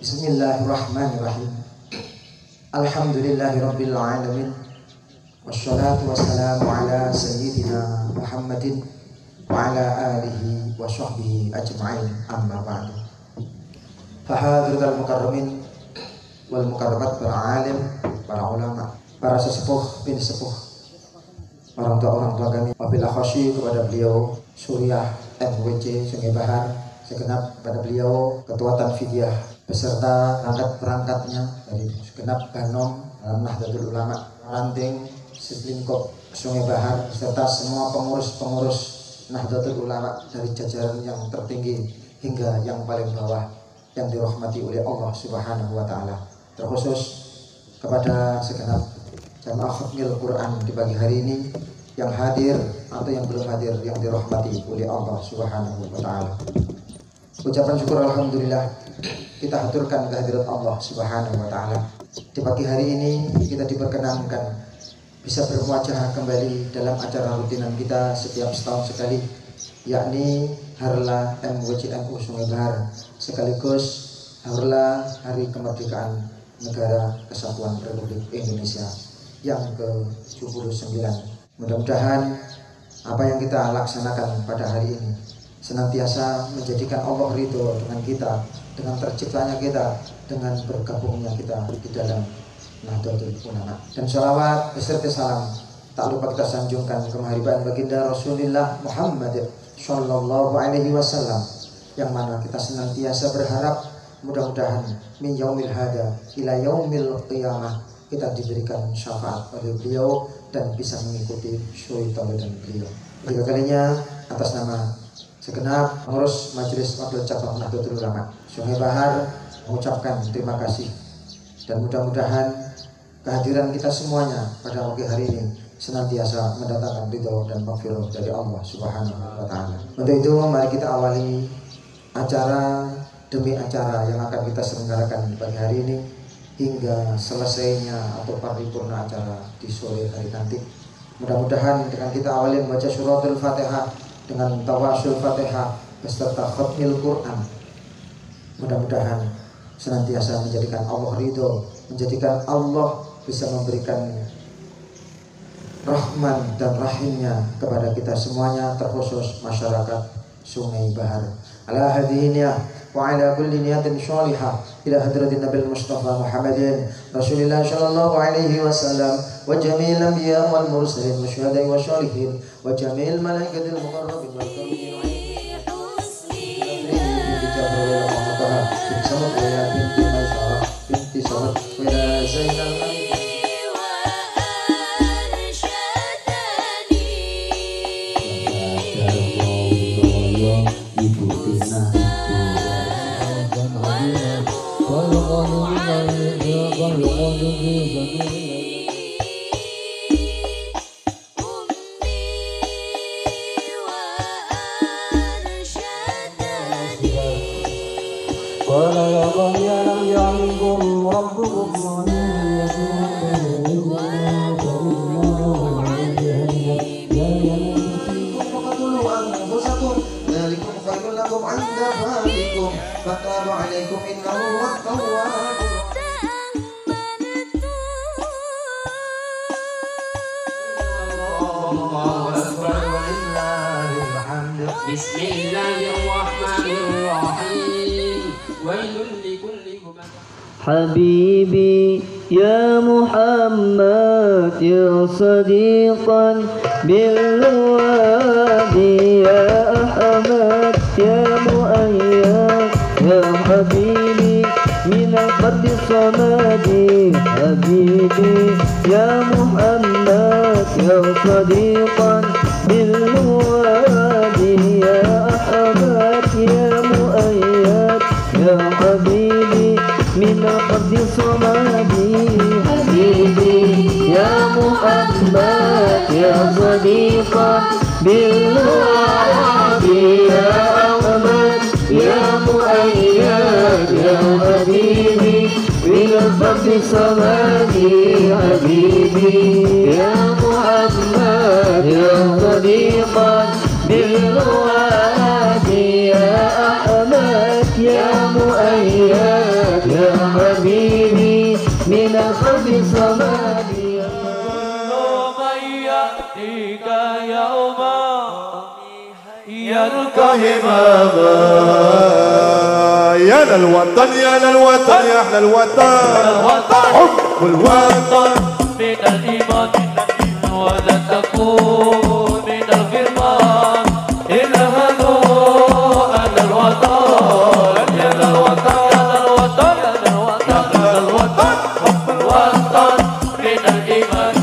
Bismillahirrahmanirrahim. Alhamdulillahirabbil alamin. Wassalatu wassalamu ala sayyidina Muhammadin wa ala alihi wa sahbihi ajma'in, amma ba'du. Fahadiratul mukarramin wal mukarramat, para alim, para ulama, para sesepuh bin sepuh, orang tua kami, wabillahi khasyi kepada beliau Suriah MWC Sungai Bahar, segenap pada beliau Ketua Tanfidiyah beserta perangkat-perangkatnya dari segenap Banom dalam Nahdlatul Ulama, ranting Sitlingkop Sungai Bahar beserta semua pengurus-pengurus Nahdlatul Ulama dari jajaran yang tertinggi hingga yang paling bawah yang dirahmati oleh Allah Subhanahu wa taala. Terkhusus kepada segenap jamaah khatmil Quran di pagi hari ini yang hadir atau yang belum hadir yang dirahmati oleh Allah Subhanahu wa taala. Ucapan syukur alhamdulillah kita haturkan kehadirat Allah Subhanahu wa taala. Di pagi hari ini kita diperkenankan bisa bermuajah kembali dalam acara rutinan kita setiap setahun sekali, yakni Harlah MWCNU Sungai Bahar, sekaligus Harlah Hari Kemerdekaan Negara Kesatuan Republik Indonesia yang ke-79. Mudah-mudahan apa yang kita laksanakan pada hari ini senantiasa menjadikan Allah ridho dengan kita, dengan terciptanya kita, dengan bergabungnya kita di dalam Nahdlatul Ulama. Dan sholawat beserta salam tak lupa kita sanjungkan ke maharibaan baginda Rasulullah Muhammad Sallallahu Alaihi Wasallam, yang mana kita senantiasa berharap mudah-mudahan min yaumil hada ila yaumil qiyamah kita diberikan syafaat oleh beliau dan bisa mengikuti syuri tauladan beliau. Ketiga kalinya atas nama segenap pengurus Majelis Wakil Cabang Nahdlatul Ulama Sungai Bahar mengucapkan terima kasih, dan mudah-mudahan kehadiran kita semuanya pada pagi hari ini senantiasa mendatangkan ridho dan maghfirah dari Allah Subhanahu wa taala. Untuk itu mari kita awali acara demi acara yang akan kita selenggarakan di pagi hari ini hingga selesainya atau paripurna acara di sore hari nanti. Mudah-mudahan dengan kita awali membaca suratul Fatihah dengan tawasul Fatihah beserta khatmil Quran, mudah-mudahan senantiasa menjadikan Allah ridho, menjadikan Allah bisa memberikan rahman dan rahimnya kepada kita semuanya, terkhusus masyarakat Sungai Bahar. Ala hadhihi niyah wa ala kulli niyatin sholihah ila hadratin Nabil Mustafa Muhammadin Rasulillah sallallahu alaihi wasallam wa jami'il anbiya wal mursalin wa syuhada'i wa sholihin wa jami'il malaikatil muqarrabin wal karim حبيبي يا محمد يا صديقا بالوادي يا الصمد حبيبي يا محمد يا صديقا بالواد يا أحمد يا مؤيد يا حبيبي من قبل صمدي حبيبي يا محمد يا صديقا بالواد يا أحمد يا مؤيد يا حبيبي من قبل صمدي حبيبي يا محمد يا صديقا بالواد يا أحمد يا مؤيد يا حبيبي من قبل صمدي من يأتيك يوما يلقى هماما يا للوطن يا للوطن يا أحلى الوطن حب الوطن من الإيمان ولا تكون من الغرمان اذهبوا على الوطن يا للوطن يا للوطن يا للوطن يا للوطن حب الوطن من الإيمان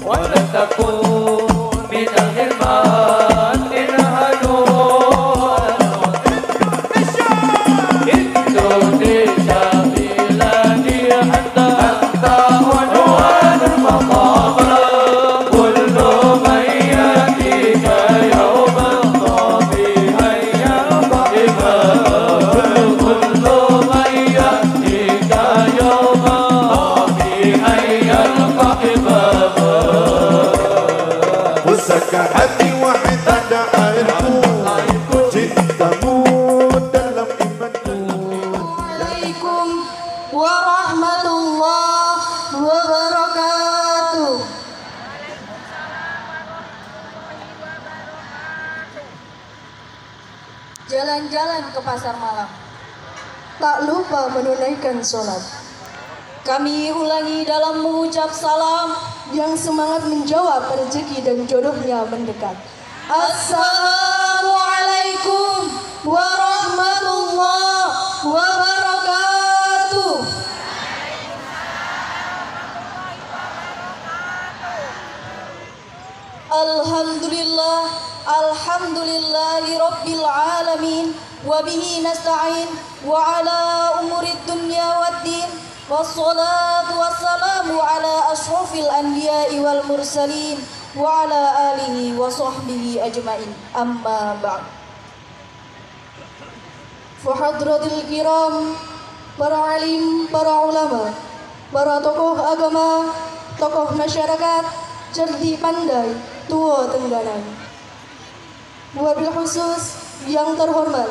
ولا تكون من الغرمان اذهبوا على الوطن إندونيسيا بلادي حتى عنوان المقام كل من يأتيك يوما طبيعا يلقى إمام كل من يأتيك يوما طبيعا يلقى إمام وسكحتي واحد عائلكم جيت تموت dalam imanku. Assalamualaikum warahmatullahi wabarakatuh. Jalan-jalan ke pasar malam, tak lupa menunaikan sholat. Kami ulangi dalam mengucap salam yang semangat menjawab rezeki dan jodohnya mendekat. Assalamualaikum warahmatullahi wabarakatuh. Alhamdulillah, alhamdulillahi rabbil alamin, wa bihi nasta'in wa ala umurid dunya waddin, wassalatu wassalamu ala ashrafil anbiya'i wal mursalin wa ala alihi wa sahbihi ajma'in, amma ba'd. Fahadratil kiram, para alim, para ulama, para tokoh agama, tokoh masyarakat, cerdik pandai, tua tengganan. Wabil khusus yang terhormat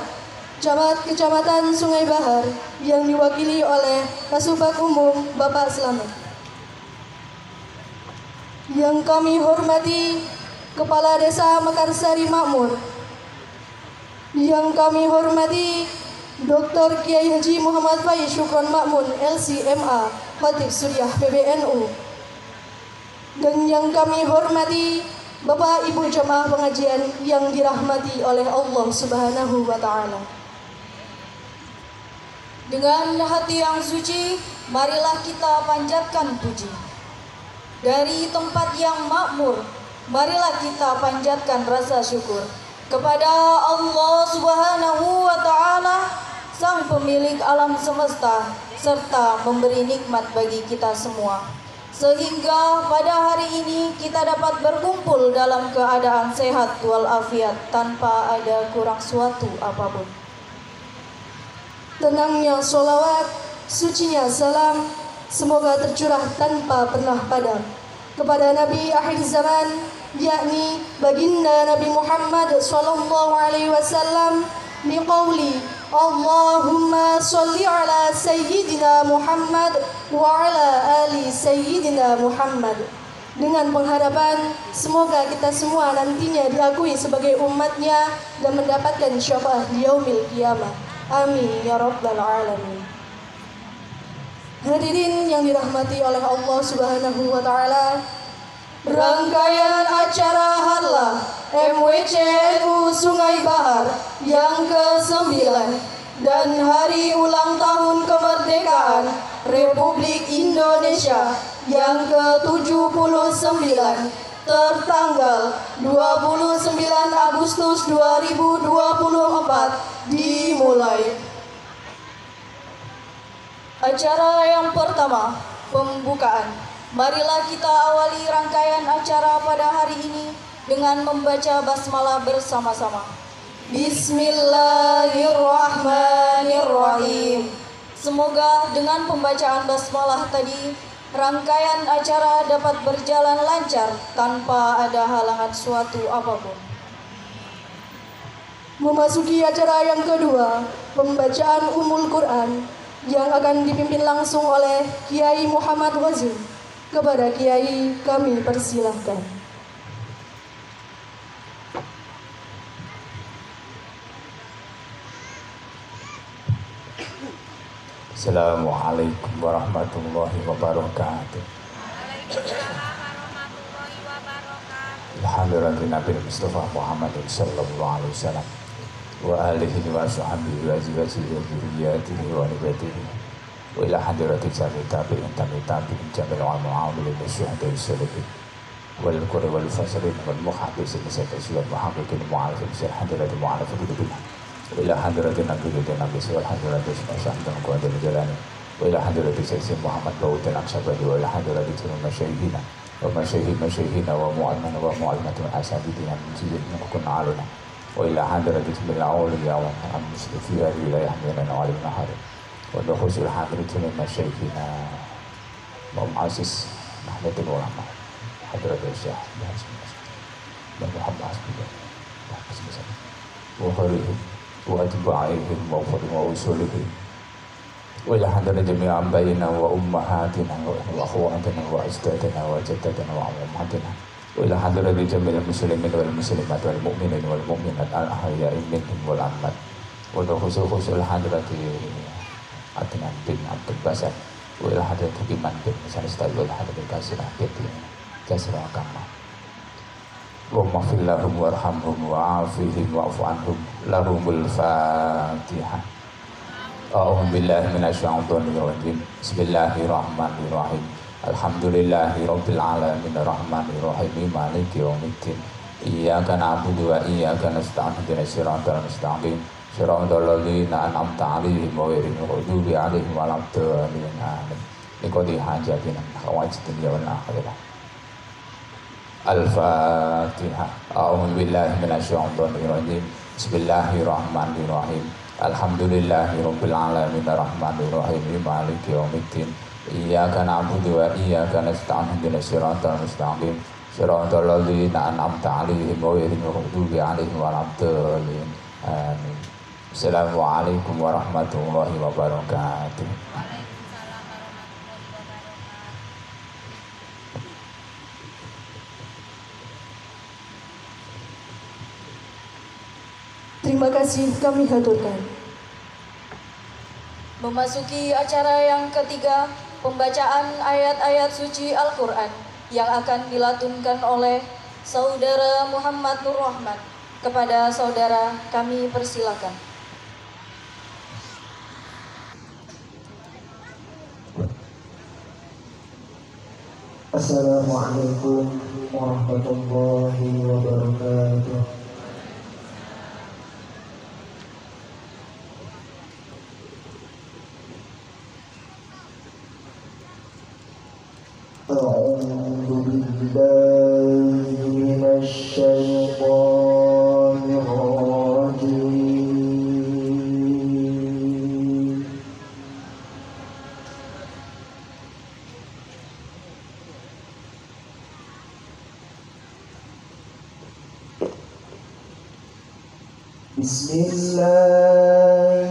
Camat Kecamatan Sungai Bahar yang diwakili oleh Kasubag Umum Bapak Slamet. Yang kami hormati Kepala Desa Mekarsari Makmur. Yang kami hormati Dr. Kiai Haji Muhammad Faiz Syukron Makmun LCMA Khatib Suriah PBNU. Dan yang kami hormati Bapak Ibu jemaah pengajian yang dirahmati oleh Allah Subhanahu wa taala. Dengan hati yang suci, marilah kita panjatkan puji. Dari tempat yang makmur, marilah kita panjatkan rasa syukur kepada Allah Subhanahu wa taala, Sang pemilik alam semesta serta memberi nikmat bagi kita semua. Sehingga pada hari ini kita dapat berkumpul dalam keadaan sehat walafiat tanpa ada kurang suatu apapun. Tenangnya sholawat, sucinya salam, semoga tercurah tanpa pernah padam kepada Nabi akhir zaman, yakni baginda Nabi Muhammad sallallahu alaihi wasallam, biqauli Allahumma salli ala Sayyidina Muhammad wa ala ali Sayyidina Muhammad. Dengan pengharapan semoga kita semua nantinya diakui sebagai umatnya dan mendapatkan syafaat di yaumil qiyamah. Amin ya rabbal alamin. Hadirin yang dirahmati oleh Allah Subhanahu wa taala, rangkaian acara Harlah MWCNU Sungai Bahar yang ke-9 dan hari ulang tahun kemerdekaan Republik Indonesia yang ke-79 tertanggal 29 Agustus 2024 dimulai. Acara yang pertama, pembukaan. Marilah kita awali rangkaian acara pada hari ini dengan membaca basmalah bersama-sama. Bismillahirrahmanirrahim. Semoga dengan pembacaan basmalah tadi, rangkaian acara dapat berjalan lancar tanpa ada halangan suatu apapun. Memasuki acara yang kedua, pembacaan Ummul Quran yang akan dipimpin langsung oleh Kiai Muhammad Wazir. Kepada Kiai kami persilahkan. Assalamualaikum warahmatullahi wabarakatuh. Alhamdulillah Nabi Mustafa Muhammad sallallahu alaihi wasallam wa alihi wa sahbihi wa azwajihi wa dzurriyyatihi wa nabatihi wa ila hadrati tabi'in tabi'in jamil wa mu'amilin syuhada'i salihin wal qurra wal fasirin wal muhaddisin sayyidina Muhammadin mu'alifin sir hadrati mu'alifin bidillah wa ila hadrati nabi wal hadrati syahdan qadir jalani wa ila hadrati sayyidina Muhammad bautan aksabadi wa ila hadrati masyaihina wa masyaihina wa mu'almana wa mu'almatin asabidina min sijil mukun aluna wa ila hadrati bil awliya wa al-muslim fi wilayah minna wa al-nahar wa khusul hadrati min masyaihina wa mu'assis nahdatul ulama hadrati syekh Muhammad wa kharihim wa atba'ihim wa fadhim wa usulihim wa ila hadrati jami'a ambayina wa ummahatina wa akhwatina wa ajdadina wa jaddadina wa ummahatina wa ila hadrati jami'il muslimin wal muslimat wal mu'minin wal mu'minat al ahya'i minhum wal amwat wa khusul hadrati Adnan bin Abdul Basar wa ila hadrati Iman bin Saristad wal hadrati Kasirah bin Jasrah Kama wa maghfir lahum warhamhum wa'afihim wa'fu anhum lahumul Fatihah. A'udzu billahi minasyaitonir rajim. Bismillahirrahmanirrahim. Alhamdulillahirabbil alamin arrahmanir rahim maliki yaumiddin. Iyyaka na'budu wa iyyaka nasta'in ihdinas siratal mustaqim. Siratal ladzina an'amta 'alaihim ghairil maghdubi 'alaihim waladdallin. Amin. Liqadi hajatina hawaijatin ya wal akhirah. Al-Fatihah. A'udzu billahi minasyaitonir rajim. Bismillahirrahmanirrahim. Alhamdulillahirabbil alamin arrahmanir rahim maliki yaumiddin. Iyyaka na'budu wa iyyaka nasta'in ihdinas siratal mustaqim. Siratal ladzina an'amta 'alaihim ghairil maghdubi 'alaihim waladdallin. Amin. Assalamualaikum warahmatullahi wabarakatuh. Terima kasih kami haturkan. Memasuki acara yang ketiga, pembacaan ayat-ayat suci Al-Quran yang akan dilatunkan oleh Saudara Muhammad Nur Rahman. Kepada saudara kami persilakan. Assalamualaikum warahmatullahi wabarakatuh. أعوذ بالله من الشيطان الرجيم. بسم الله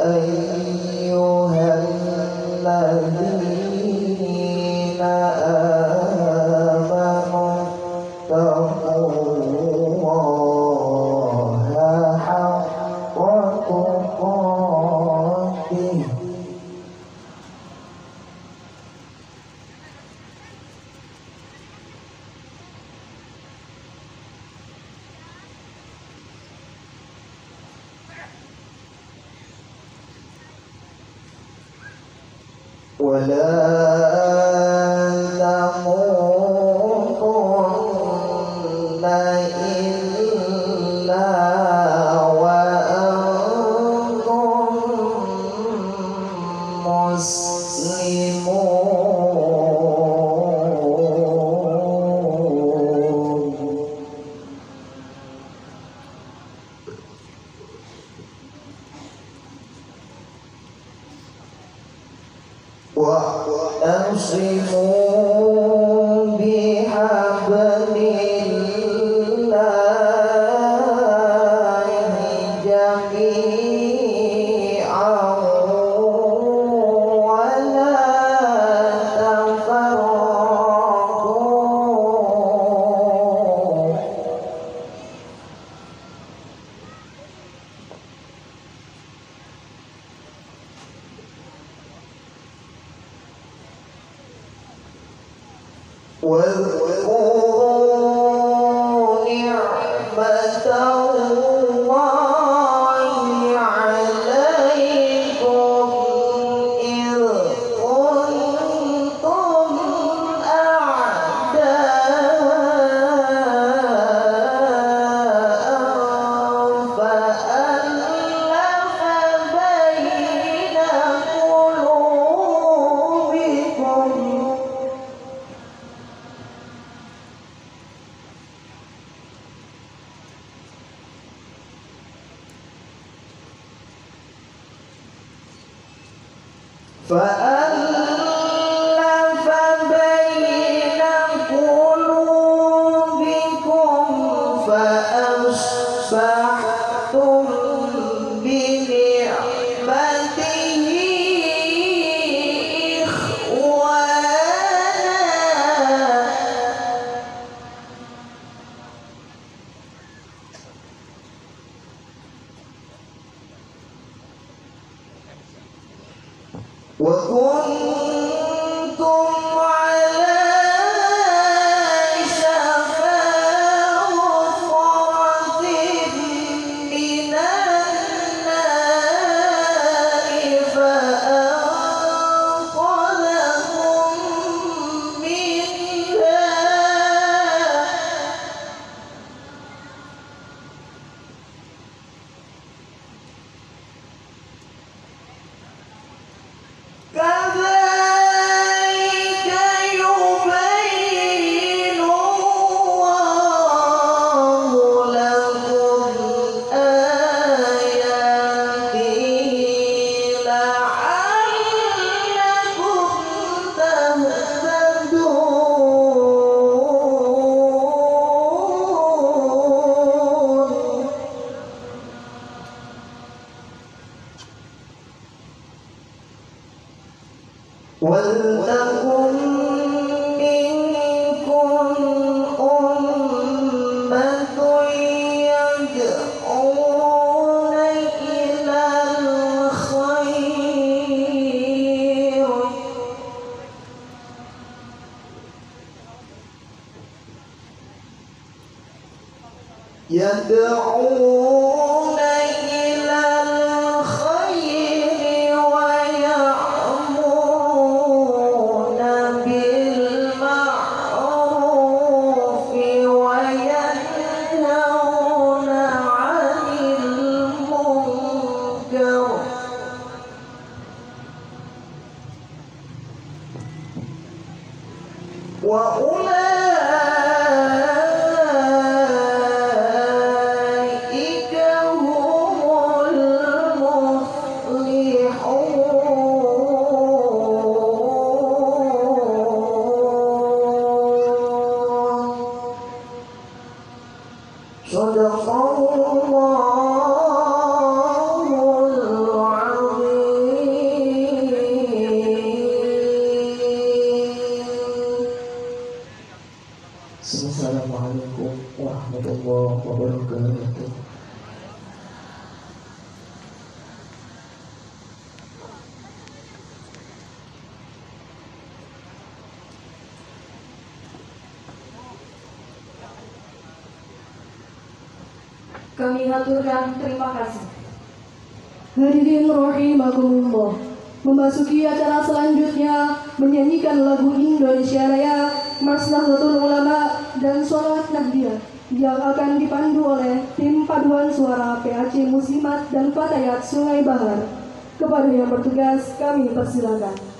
أيها الذين أوقاته ولا تموتن إلا وأنتم مسلمون واعتصموا بحبل الله جميعا ولا تفرقوا واذكروا نعمة الله عليكم إذ كنتم أعداء فألف بين قلوبكم فألف بين قلوبكم فأصبحتم بنعمته إخوانا وكنتم على شفا حفرة من النار فأنقذكم منها كذلك يبين الله لكم آياته لعلكم تهتدون ولتكن منكم أمة يدعون إلى الخير يدعون إلى الخير ويأمرون بالمعروف وينهون عن المنكر وأولئك هم المفلحون صدق الله العظيم Kami haturkan terima kasih. Hadirin rahimakumullah. Memasuki acara selanjutnya menyanyikan lagu Indonesia Raya, Mars Nahdlatul Ulama dan Sholawat Nahdiyah yang akan dipandu oleh tim paduan suara PAC Muslimat dan Fatayat Sungai Bahar. Kepada yang bertugas kami persilakan.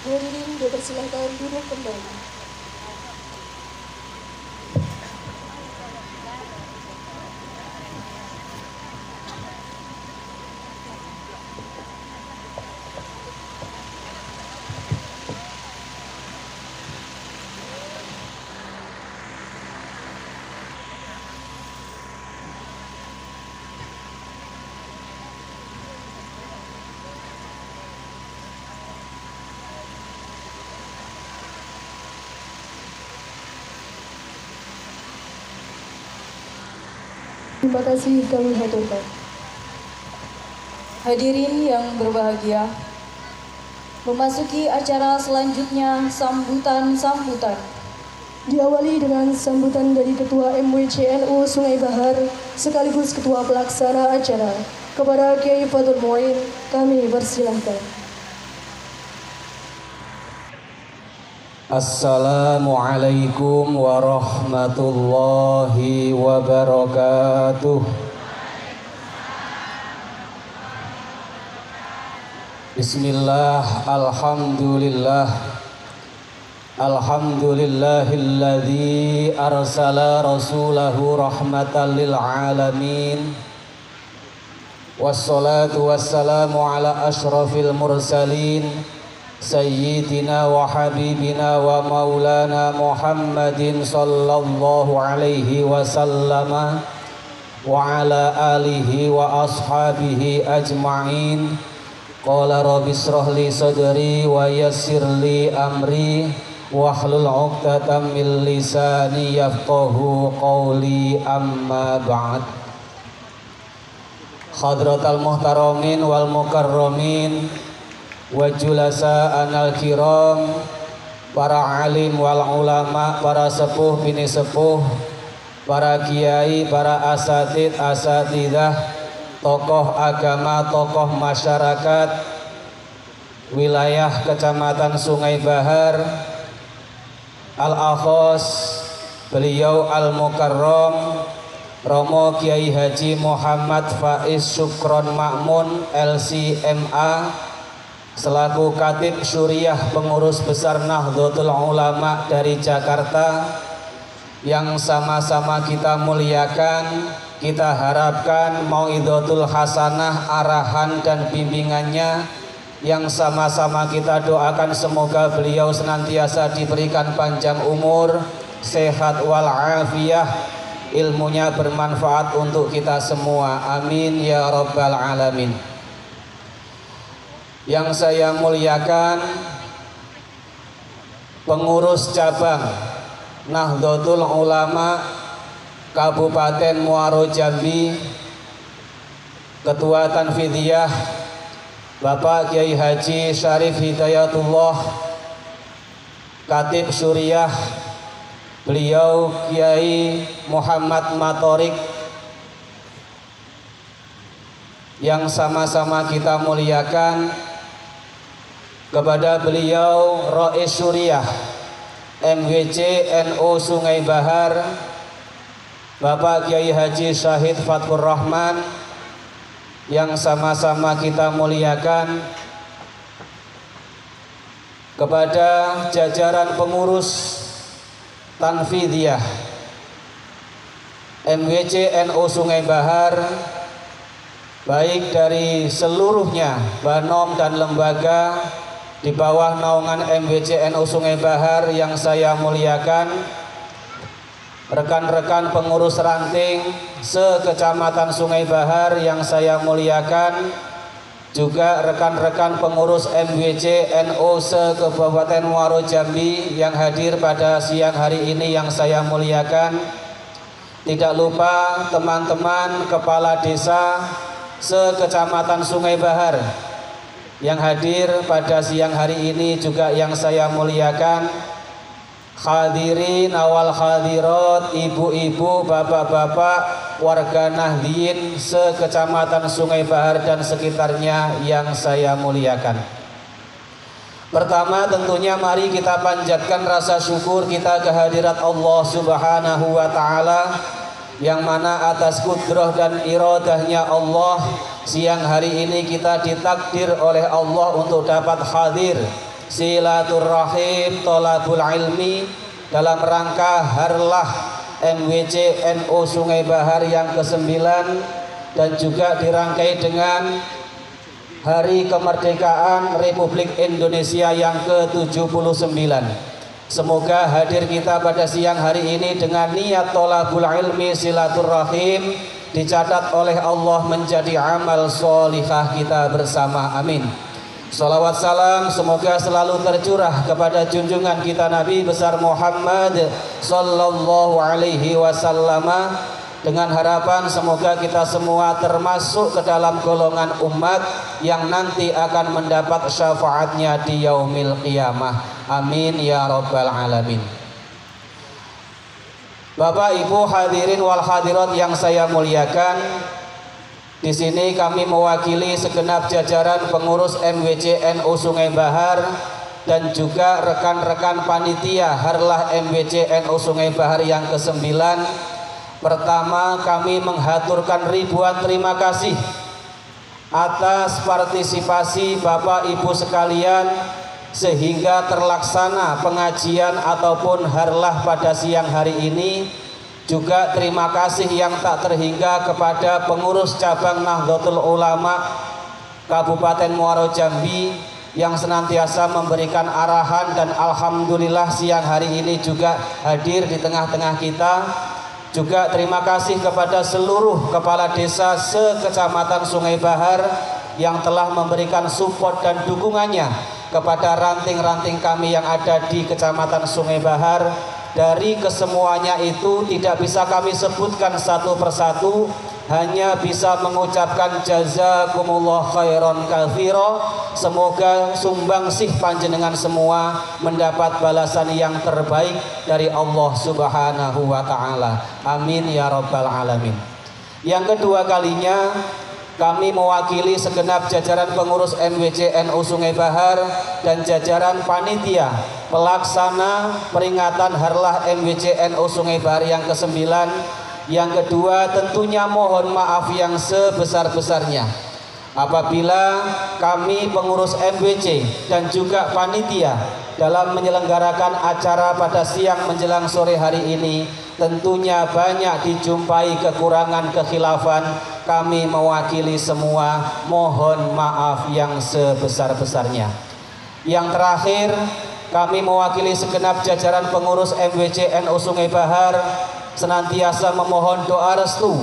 Hadirin dipersilahkan duduk kembali. Terima kasih kami haturkan. Hadirin yang berbahagia, memasuki acara selanjutnya sambutan-sambutan. Diawali dengan sambutan dari Ketua MWCNU Sungai Bahar sekaligus Ketua Pelaksana acara. Kepada Kiai Fatul Muin, kami persilahkan. Assalamualaikum warahmatullahi wabarakatuh. Bismillah, alhamdulillah. Alhamdulillahilladzi arsala rasulahu rahmatan lil alamin. Wassalatu wassalamu ala ashrafil mursalin Sayyidina wa habibina wa maulana Muhammadin sallallahu alaihi wasallam wa ala alihi wa ashabihi ajma'in. Qala rabbi shrah li sadri wa yassir li amri wahlul 'uqdatam min lisani yafqahu qawli, amma ba'd. Hadratal muhtaramin wal mukarramin wa julasa anal kiram, para alim wal ulama, para sepuh bini sepuh, para kiai, para asatid asatidah, tokoh agama, tokoh masyarakat wilayah Kecamatan Sungai Bahar, al-akhos beliau al-mukarram Romo Kiai Haji Muhammad Faiz Syukron Makmun LCMA selaku Khatib Syuriah Pengurus Besar Nahdlatul Ulama dari Jakarta, yang sama-sama kita muliakan, kita harapkan mauidhatul hasanah, arahan dan bimbingannya, yang sama-sama kita doakan semoga beliau senantiasa diberikan panjang umur, sehat walafiat, ilmunya bermanfaat untuk kita semua, amin ya rabbal alamin. Yang saya muliakan pengurus cabang Nahdlatul Ulama Kabupaten Muaro Jambi, Ketua Tanfidiyah Bapak Kiai Haji Syarif Hidayatullah, Khatib Syuriah beliau Kiai Muhammad Matorik, yang sama-sama kita muliakan, kepada beliau Rais Syuriah MWC NU Sungai Bahar Bapak Kiai Haji Syahid Fathur Rahman, yang sama-sama kita muliakan, kepada jajaran pengurus Tanfidiyah MWC NU Sungai Bahar, baik dari seluruhnya banom dan lembaga di bawah naungan MWC NU Sungai Bahar yang saya muliakan, rekan-rekan pengurus ranting se-Kecamatan Sungai Bahar yang saya muliakan, juga rekan-rekan pengurus MWC NU se-Kabupaten Muaro Jambi yang hadir pada siang hari ini yang saya muliakan. Tidak lupa teman-teman kepala desa se-Kecamatan Sungai Bahar yang hadir pada siang hari ini juga yang saya muliakan. Hadirin awal hadirat, ibu-ibu, bapak-bapak, warga Nahdliyin se-Kecamatan Sungai Bahar dan sekitarnya yang saya muliakan. Pertama tentunya mari kita panjatkan rasa syukur kita kehadirat Allah Subhanahu wa Ta'ala, yang mana atas kudrah dan iradahnya Allah siang hari ini kita ditakdir oleh Allah untuk dapat hadir silaturrahim tolabul ilmi dalam rangka Harlah MWC NU Sungai Bahar yang ke-9 dan juga dirangkai dengan Hari Kemerdekaan Republik Indonesia yang ke-79. Semoga hadir kita pada siang hari ini dengan niat tolabul ilmi silaturrahim dicatat oleh Allah menjadi amal sholihah kita bersama. Amin. Salawat salam semoga selalu tercurah kepada junjungan kita Nabi besar Muhammad sallallahu alaihi wasallam, dengan harapan semoga kita semua termasuk ke dalam golongan umat yang nanti akan mendapat syafaatnya di yaumil qiyamah. Amin ya rabbal alamin. Bapak Ibu hadirin wal hadirat yang saya muliakan, di sini kami mewakili segenap jajaran pengurus MWC NU Sungai Bahar dan juga rekan-rekan panitia Harlah MWC NU Sungai Bahar yang ke-9. Pertama, kami menghaturkan ribuan terima kasih atas partisipasi Bapak Ibu sekalian sehingga terlaksana pengajian ataupun harlah pada siang hari ini. Juga terima kasih yang tak terhingga kepada pengurus cabang Nahdlatul Ulama Kabupaten Muaro Jambi yang senantiasa memberikan arahan dan alhamdulillah siang hari ini juga hadir di tengah-tengah kita. Juga terima kasih kepada seluruh kepala desa se-Kecamatan Sungai Bahar yang telah memberikan support dan dukungannya kepada ranting-ranting kami yang ada di Kecamatan Sungai Bahar. Dari kesemuanya itu tidak bisa kami sebutkan satu persatu, hanya bisa mengucapkan jazakumullah khairan katsira. Semoga sumbangsih panjenengan semua mendapat balasan yang terbaik dari Allah Subhanahu wa taala. Amin ya rabbal alamin. Yang kedua kalinya kami mewakili segenap jajaran pengurus MWC NU Sungai Bahar dan jajaran panitia pelaksana peringatan Harlah MWC NU Sungai Bahar yang ke-9. Yang kedua tentunya mohon maaf yang sebesar-besarnya apabila kami pengurus MWC dan juga panitia dalam menyelenggarakan acara pada siang menjelang sore hari ini tentunya banyak dijumpai kekurangan kekhilafan. Kami mewakili semua mohon maaf yang sebesar-besarnya. Yang terakhir, kami mewakili segenap jajaran pengurus MWC NU Sungai Bahar senantiasa memohon doa restu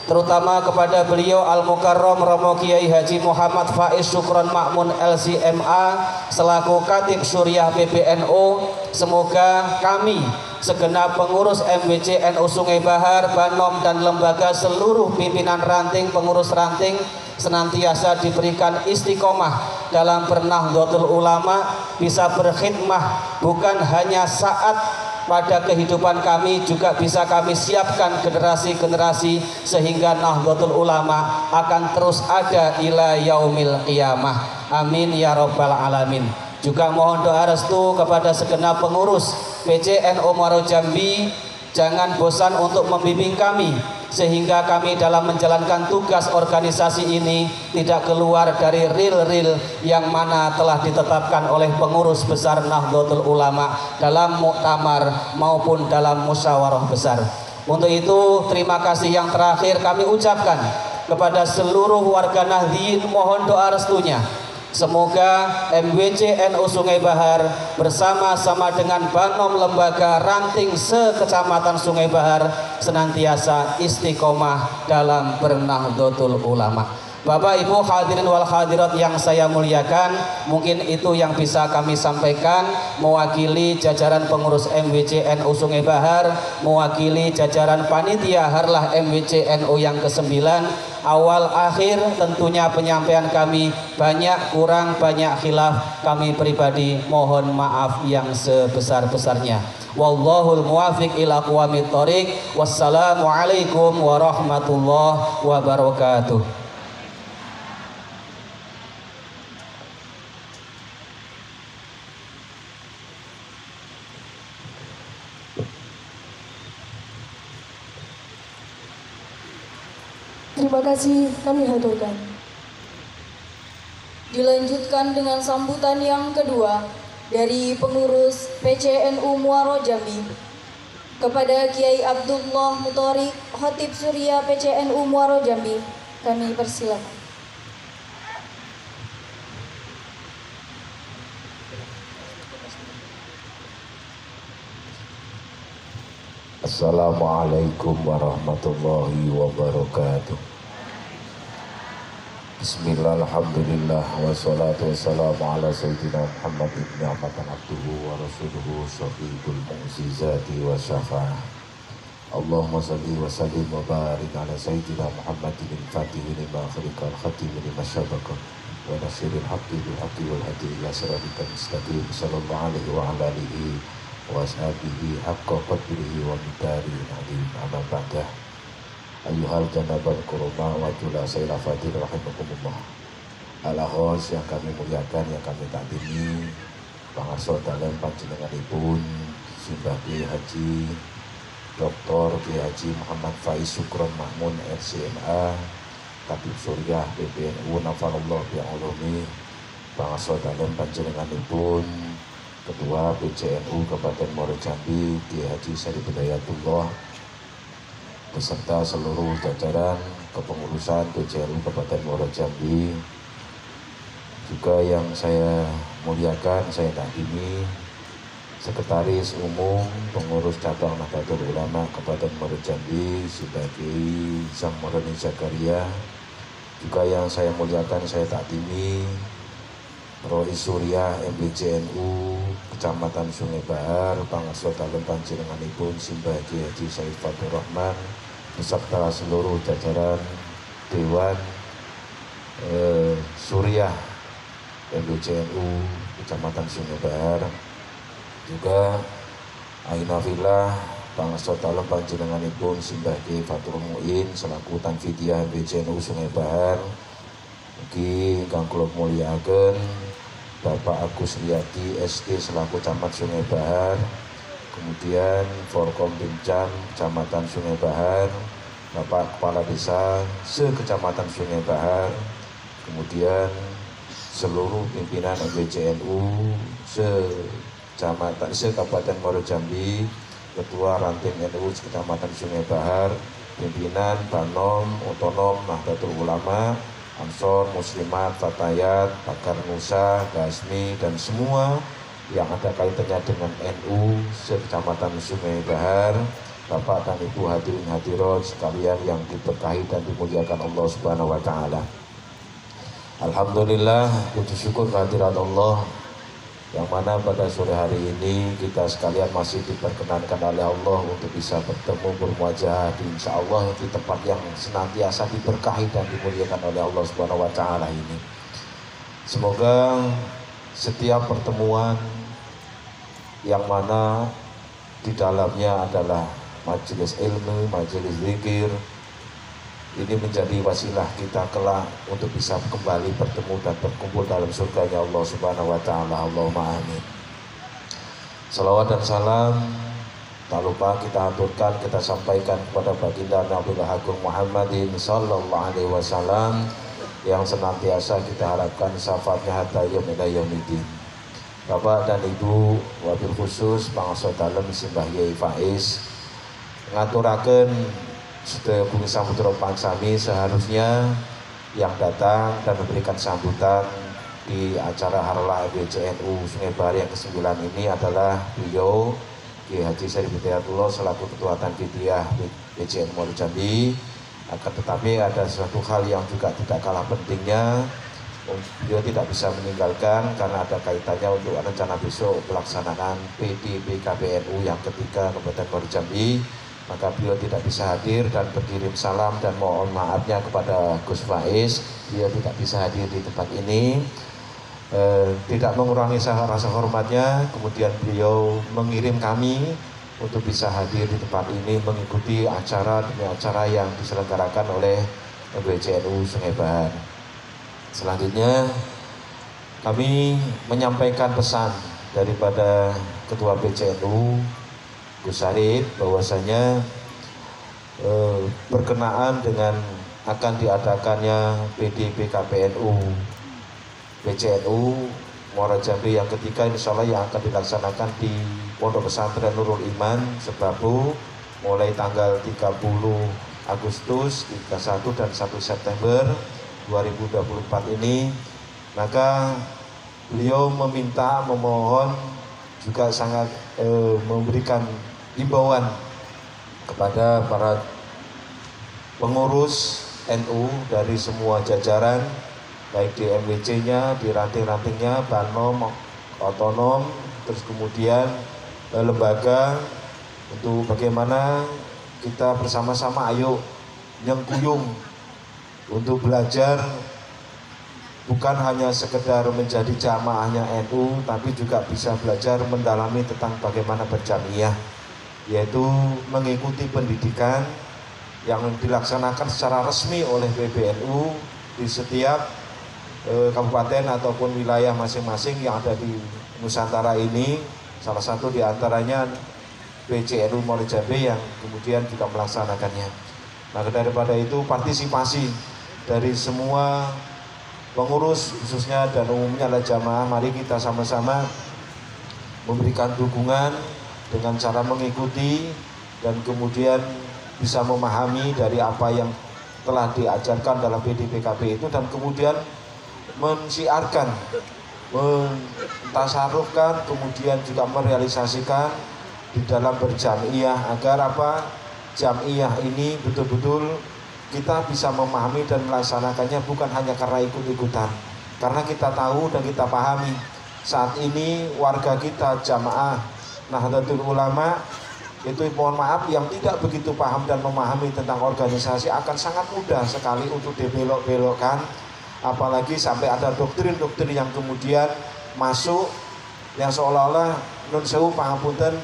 terutama kepada beliau Al-Mukarram Romo Kiai Haji Muhammad Faiz Syukron Makmun LCMA selaku Khatib Syuriah PBNU. Semoga kami segenap pengurus MWC NU Sungai Bahar, Banom dan lembaga seluruh pimpinan ranting, pengurus ranting senantiasa diberikan istiqomah dalam bernahdlatul ulama, bisa berkhidmah bukan hanya saat pada kehidupan kami, juga bisa kami siapkan generasi-generasi sehingga Nahdlatul Ulama akan terus ada ila yaumil qiyamah. Amin ya rabbal alamin. Juga mohon doa restu kepada segenap pengurus PCNU Muaro Jambi, jangan bosan untuk membimbing kami sehingga kami dalam menjalankan tugas organisasi ini tidak keluar dari ril-ril yang mana telah ditetapkan oleh pengurus besar Nahdlatul Ulama dalam muktamar maupun dalam musyawarah besar. Untuk itu terima kasih yang terakhir kami ucapkan kepada seluruh warga Nahdliyin, mohon doa restunya. Semoga MWC NU Sungai Bahar bersama-sama dengan Banom Lembaga Ranting se-Kecamatan Sungai Bahar senantiasa istiqomah dalam bernahdlatul ulama. Bapak Ibu hadirin wal hadirat yang saya muliakan, mungkin itu yang bisa kami sampaikan mewakili jajaran pengurus MWC NU Sungai Bahar, mewakili jajaran panitia Harlah MWC NU yang ke-9. Awal akhir tentunya penyampaian kami banyak kurang, banyak khilaf, kami pribadi mohon maaf yang sebesar-besarnya. Wallahul muwafiq ila aqwamit thoriq. Wassalamualaikum warahmatullahi wabarakatuh. Terima kasih kami haturkan. Dilanjutkan dengan sambutan yang kedua dari pengurus PCNU Muaro Jambi kepada Kiai Abdullah Muthori, Khatib Surya PCNU Muaro Jambi, kami persilakan. Assalamualaikum warahmatullahi wabarakatuh. Bismillah, alhamdulillah, wassalatu wassalamu ala sayyidina Muhammad ibn Abdullah abduhu wa rasuluhu sahibul mu'zizati wa syafa'ah. Allahumma salli wa sallim wa barik ala sayyidina Muhammadin al-fatihi lima khaliqal khatimi lima syabaka wa nasiril haqqi bil haqqi wal hadi ila siratikal mustaqim sallallahu alaihi wa ala alihi wa ashabihi haqqa qadrihi wa midari nadim amma ba'dah. Ayuhal janabal kuruma wa jula sayla fadil rahimakumullah. Al-akhos yang kami muliakan, yang kami takdimi, pangarso dalam panjenenganipun Simbah Kiai Haji Dr. Kiai Haji Muhammad Faiz Sukron Mahmun RCMA Khatib Surya PBNU Nafarullah bi'ulumi, pangarso dalam panjenenganipun Ketua PCNU Kabupaten Muaro Jambi Kiai Haji Syarif Hidayatullah beserta seluruh jajaran kepengurusan PCNU Kabupaten Muaro Jambi, juga yang saya muliakan, saya takdimi Sekretaris Umum Pengurus Cabang Nahdlatul Ulama Kabupaten Muaro Jambi sebagai Zammaroni Zakaria, juga yang saya muliakan, saya takdimi Rois Surya MBCNU Kecamatan Sungai Bahar, pangarso dalem panjenenganipun Simbah Kiai Haji Said Fatur Rahman beserta seluruh jajaran Dewan Surya MBCNU Kecamatan Sungai Bahar, juga Aina Villa pangarso dalem panjenenganipun Simbah Kiai Fatur Muin selaku Tanfidiyah MBCNU Sungai Bahar. Mugi ingkang kula mulyakaken Bapak Agus Riyadi SD selaku Camat Sungai Bahar, kemudian Forkom Bincan Kecamatan Sungai Bahar, Bapak Kepala Desa se-Kecamatan Sungai Bahar, kemudian seluruh pimpinan MBCNU se-Kabupaten Muaro Jambi, Ketua Ranting NU Kecamatan Sungai Bahar, pimpinan Banom Otonom Nahdlatul Ulama, Ansor, Muslimat, Fatayat, Pakar Nusa, Gasmi, dan semua yang ada kaitannya dengan NU se-Kecamatan Sungai Bahar, Bapak dan Ibu hadirin hadirat sekalian yang diberkahi dan dimuliakan Allah Subhanahu wa taala. Alhamdulillah, puji syukur kehadirat Allah yang mana pada sore hari ini kita sekalian masih diperkenankan oleh Allah untuk bisa bertemu bermuajah di insya Allah di tempat yang senantiasa diberkahi dan dimuliakan oleh Allah Subhanahu wa taala ini. Semoga setiap pertemuan yang mana di dalamnya adalah majelis ilmu, majelis zikir, ini menjadi wasilah kita kelak untuk bisa kembali bertemu dan berkumpul dalam surganya Allah Subhanahu wa taala. Allahumma amin. Salawat dan salam tak lupa kita aturkan, kita sampaikan kepada baginda Nabi Agung Muhammadin sallallahu alaihi wasallam yang senantiasa kita harapkan syafaatnya hatta yaumil Bapak dan Ibu, wabil khusus pangarso dalem Simbah Kiai Faiz ngaturaken sedaya bumi samudra pansami, seharusnya yang datang dan memberikan sambutan di acara Harlah MBCNU Sungai Bahar yang ke-9 ini adalah beliau Kiai Haji Syarif Hidayatullah selaku Ketua Tanfidiyah PCNU Muaro Jambi. Akan tetapi ada sesuatu hal yang juga tidak kalah pentingnya, beliau tidak bisa meninggalkan karena ada kaitannya untuk rencana besok pelaksanaan PDPKPNU yang ketiga Kabupaten Muaro Jambi. Maka beliau tidak bisa hadir dan berkirim salam dan mohon maafnya kepada Gus Faiz, beliau tidak bisa hadir di tempat ini, tidak mengurangi rasa hormatnya. Kemudian beliau mengirim kami untuk bisa hadir di tempat ini mengikuti acara demi acara yang diselenggarakan oleh MBCNU Sungai Bahar. Selanjutnya kami menyampaikan pesan daripada Ketua PCNU Gus Syarif bahwasanya berkenaan dengan akan diadakannya PDPKPNU PCNU Muara Jambi yang ketiga insya Allah yang akan dilaksanakan di Pondok Pesantren Nurul Iman Sebabu mulai tanggal 30 Agustus, 31 dan 1 September 2024 ini. Maka beliau memohon juga sangat memberikan himbauan kepada para pengurus NU dari semua jajaran, baik di MWC-nya, di ranting-rantingnya, Banom, otonom, terus kemudian lembaga, untuk bagaimana kita bersama-sama ayo nyengkuyung untuk belajar bukan hanya sekedar menjadi jamaahnya NU, tapi juga bisa belajar mendalami tentang bagaimana berjamiah, yaitu mengikuti pendidikan yang dilaksanakan secara resmi oleh PBNU di setiap kabupaten ataupun wilayah masing-masing yang ada di Nusantara ini. Salah satu diantaranya PCNU Muara Jambi yang kemudian juga melaksanakannya. Maka daripada itu partisipasi dari semua pengurus khususnya dan umumnya adalah jamaah, mari kita sama-sama memberikan dukungan dengan cara mengikuti dan kemudian bisa memahami dari apa yang telah diajarkan dalam PDPKB itu, dan kemudian mensiarkan, mentasarufkan, kemudian juga merealisasikan di dalam berjamiah agar apa, jamiah ini betul-betul kita bisa memahami dan melaksanakannya bukan hanya karena ikut-ikutan, karena kita tahu dan kita pahami saat ini warga kita jamaah Nahdlatul Ulama itu, mohon maaf, yang tidak begitu paham dan memahami tentang organisasi akan sangat mudah sekali untuk dibelok-belokkan, apalagi sampai ada doktrin-doktrin yang kemudian masuk yang seolah-olah nun sewu pangapunten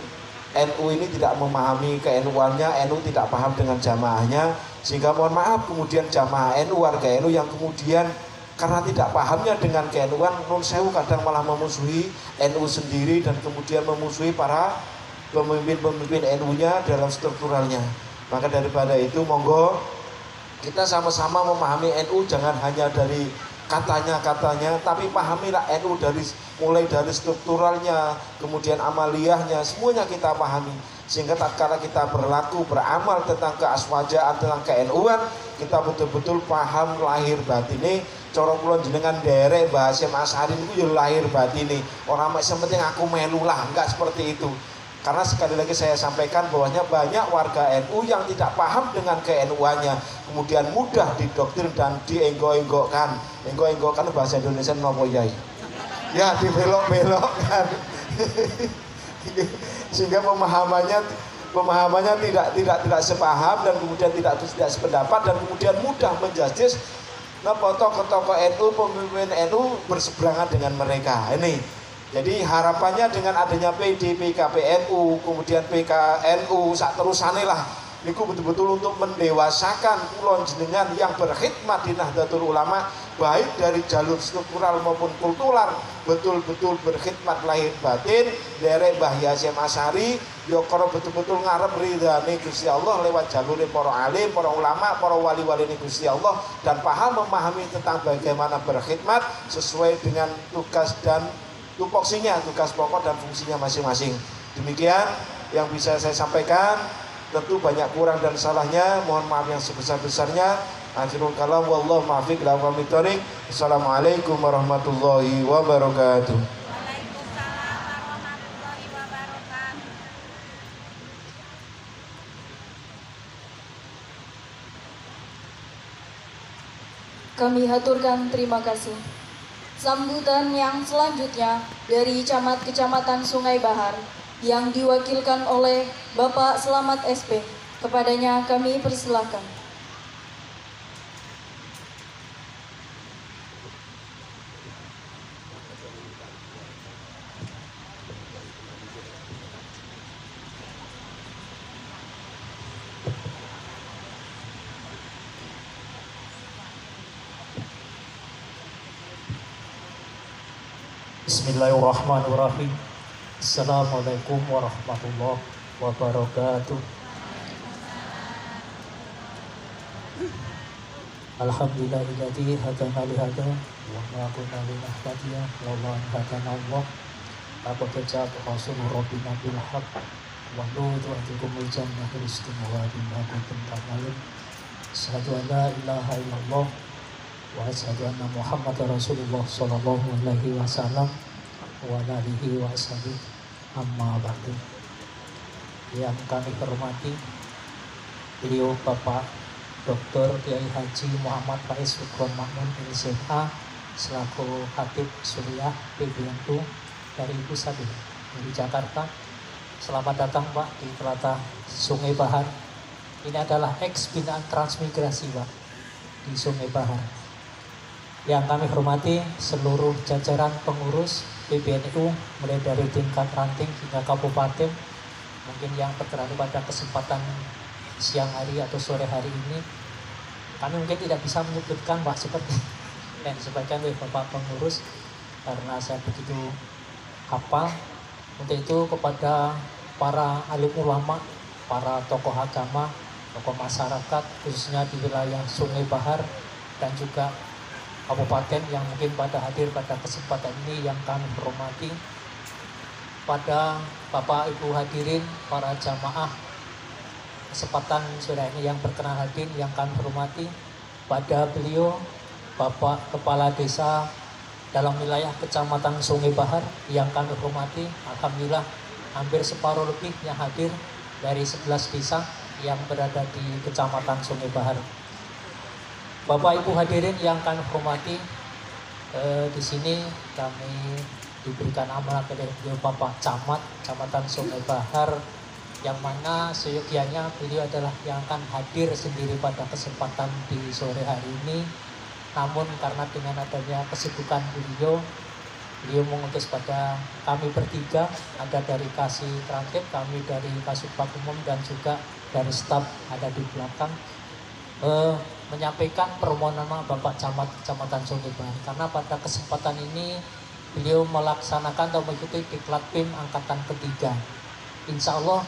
NU ini tidak memahami ke-NU-annya, NU tidak paham dengan jamaahnya, sehingga mohon maaf kemudian jamaah NU, warga NU yang kemudian karena tidak pahamnya dengan ke-NU-an, nun sewu kadang malah memusuhi NU sendiri dan kemudian memusuhi para pemimpin-pemimpin NU-nya dalam strukturalnya. Maka daripada itu monggo kita sama-sama memahami NU, jangan hanya dari katanya-katanya, tapi pahamilah NU dari mulai dari strukturalnya, kemudian amaliyahnya, semuanya kita pahami, sehingga tatkala kita berlaku beramal tentang keaswajaan, tentang ke-NU-an, kita betul-betul paham lahir batine. Cara kula jenengan derek Mbah Hasyim Asy'ari niku ya lahir batine, ora mek sementing aku melu lah, enggak seperti itu. Karena sekali lagi saya sampaikan bahwanya banyak warga NU yang tidak paham dengan ke-NU-annya, kemudian mudah didoktrin dan dienggok-enggokkan. Enggok-enggokkan bahasa Indonesia nopo yai? Ya, dibelok-belokkan. Sehingga pemahamannya tidak sepaham dan kemudian tidak sependapat dan kemudian mudah menjudge tokoh-tokoh NU, pemimpin NU berseberangan dengan mereka. Ini jadi harapannya dengan adanya PDPKPNU, kemudian PKNU, sak terusane lah, niku betul-betul untuk mendewasakan kulon jenengan yang berkhidmat di Nahdlatul Ulama, baik dari jalur struktural maupun kultural, betul-betul berkhidmat lahir batin, derek Mbah Hasyim Asy'ari, yokoro betul-betul ngarep ridhane Gusti Allah lewat jalur para alim, para ulama, para wali-wali Gusti Allah, dan paham memahami tentang bagaimana berkhidmat sesuai dengan tugas dan tupoksinya, tugas pokok dan fungsinya masing-masing. Demikian yang bisa saya sampaikan, tentu banyak kurang dan salahnya, mohon maaf yang sebesar-besarnya. Akhirul kalam wallahu muwaffiq ila aqwamit thoriq. Assalamualaikum warahmatullahi wabarakatuh. Waalaikumsalam warahmatullahi wabarakatuh. Kami haturkan terima kasih. Sambutan yang selanjutnya dari Camat Kecamatan Sungai Bahar yang diwakilkan oleh Bapak Selamat SP. Kepadanya kami persilakan. Bismillahirrahmanirrahim. Assalamualaikum warahmatullahi wabarakatuh. Alhamdulillahilladzi hadana li hadza wa ma kunna linahtadiya laula an hadana Allah. Laqad ja'at rasulur rabbina bil haqq wa nu'tikumul jannata istimawa bima kuntum ta'malun. Asyhadu an la ilaha illallah wa asyhadu anna Muhammadar Rasulullah sallallahu alaihi wasallam wa alihi wa ashabihi amma ba'du. Yang kami hormati beliau Bapak Dr. Kiai Haji Muhammad Faiz Sukron Makmun LCMA selaku Khatib Suriah PBNU dari pusat dari Jakarta. Selamat datang Pak di Telaga Sungai Bahar. Ini adalah ex binaan transmigrasi Pak di Sungai Bahar. Yang kami hormati seluruh jajaran pengurus PBNU mulai dari tingkat ranting hingga kabupaten. Mungkin yang bergerak pada kesempatan siang hari atau sore hari ini, kami mungkin tidak bisa menyebutkan Pak seperti yang disampaikan oleh Bapak pengurus karena saya begitu hafal. Untuk itu kepada para alim ulama, para tokoh agama, tokoh masyarakat khususnya di wilayah Sungai Bahar dan juga kabupaten yang mungkin pada hadir pada kesempatan ini yang kami hormati, pada Bapak Ibu hadirin, para jamaah kesempatan sore ini yang berkenan hadir yang kami hormati, pada beliau Bapak Kepala Desa dalam wilayah Kecamatan Sungai Bahar yang kami hormati. Alhamdulillah hampir separuh lebih yang hadir dari 11 desa yang berada di Kecamatan Sungai Bahar. Bapak Ibu hadirin yang kami hormati, di sini kami diberikan amanah oleh beliau Bapak Camat Kecamatan Sungai Bahar, yang mana seyogianya beliau adalah yang akan hadir sendiri pada kesempatan di sore hari ini. Namun karena dengan adanya kesibukan beliau mengutus pada kami bertiga, ada dari Kasih Terantip, kami dari Kasubag Umum dan juga dari staf ada di belakang, menyampaikan permohonan maaf Bapak Camat Kecamatan Sungai Bahar karena pada kesempatan ini beliau melaksanakan atau mengikuti diklat PIM angkatan ketiga. Insya Allah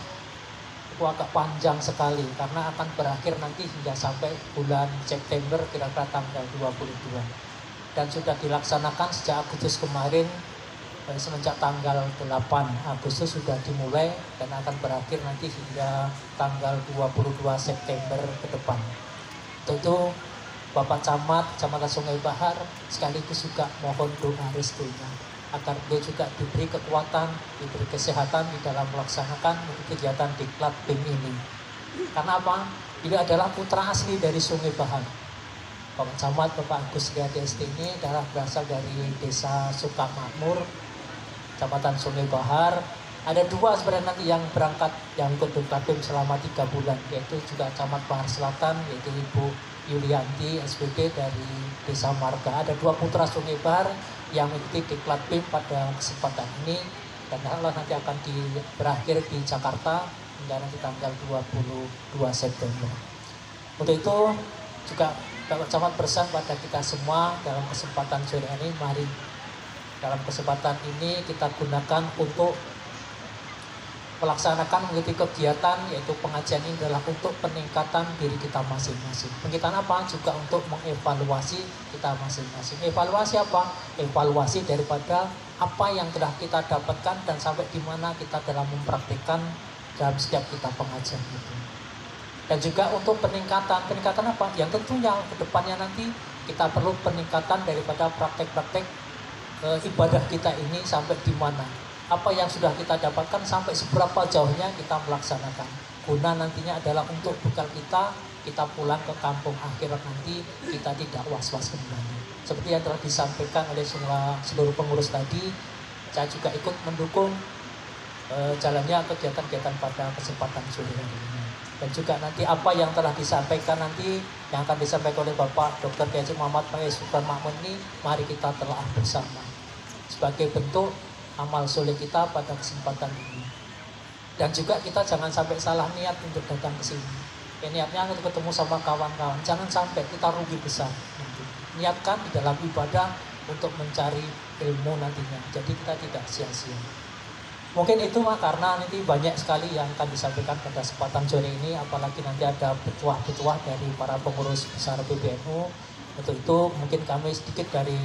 itu agak panjang sekali karena akan berakhir nanti hingga sampai bulan September kira-kira tanggal 22 dan sudah dilaksanakan sejak Agustus kemarin. Semenjak tanggal 8 Agustus sudah dimulai dan akan berakhir nanti hingga tanggal 22 September ke depan. Tentu Bapak Camat Kecamatan Sungai Bahar sekaligus juga mohon doa restunya agar beliau juga diberi kekuatan, diberi kesehatan di dalam melaksanakan kegiatan diklat PIM ini. Karena apa? Beliau adalah putra asli dari Sungai Bahar. Bapak Camat Bapak Agus Riyadi ST ini adalah berasal dari Desa Sukamakmur, Kecamatan Sungai Bahar. Ada dua sebenarnya nanti yang berangkat yang ikut diklat PIM selama 3 bulan, yaitu juga Camat Bahar Selatan, yaitu Ibu Yulianti SPD dari Desa Marga. Ada 2 putra Sungai Bahar yang mengikuti diklat PIM pada kesempatan ini dan Allah nanti akan berakhir di Jakarta hingga nanti tanggal 22 September. Untuk itu juga Bapak Camat berpesan pada kita semua dalam kesempatan sore ini, mari dalam kesempatan ini kita gunakan untuk melaksanakan mengikuti kegiatan, yaitu pengajian ini adalah untuk peningkatan diri kita masing-masing. Peningkatan apa? Juga untuk mengevaluasi kita masing-masing. Evaluasi apa? Evaluasi daripada apa yang telah kita dapatkan dan sampai di mana kita dalam mempraktikkan dalam setiap kita pengajian itu. Dan juga untuk peningkatan apa? Yang tentunya ke depannya nanti kita perlu peningkatan daripada praktek-praktek ibadah kita ini sampai di mana. Apa yang sudah kita dapatkan sampai seberapa jauhnya kita melaksanakan. Guna nantinya adalah untuk bekal kita pulang ke kampung akhirat nanti kita tidak was-was kembali. Seperti yang telah disampaikan oleh seluruh pengurus tadi, saya juga ikut mendukung jalannya kegiatan-kegiatan pada kesempatan sore hari ini. Dan juga nanti apa yang telah disampaikan nanti yang akan disampaikan oleh Bapak Dr. Kiai Muhammad Faiz Sukron Makmun ini, mari kita telah bersama sebagai bentuk amal soleh kita pada kesempatan ini. Dan juga kita jangan sampai salah niat untuk datang ke sini. Niatnya untuk ketemu sama kawan-kawan, jangan sampai kita rugi besar. Niatkan di dalam ibadah untuk mencari ilmu nantinya. Jadi kita tidak sia-sia. Mungkin itu mah karena nanti banyak sekali yang akan disampaikan pada kesempatan sore ini, apalagi nanti ada petuah-petuah dari para pengurus besar PBNU. Untuk itu mungkin kami sedikit dari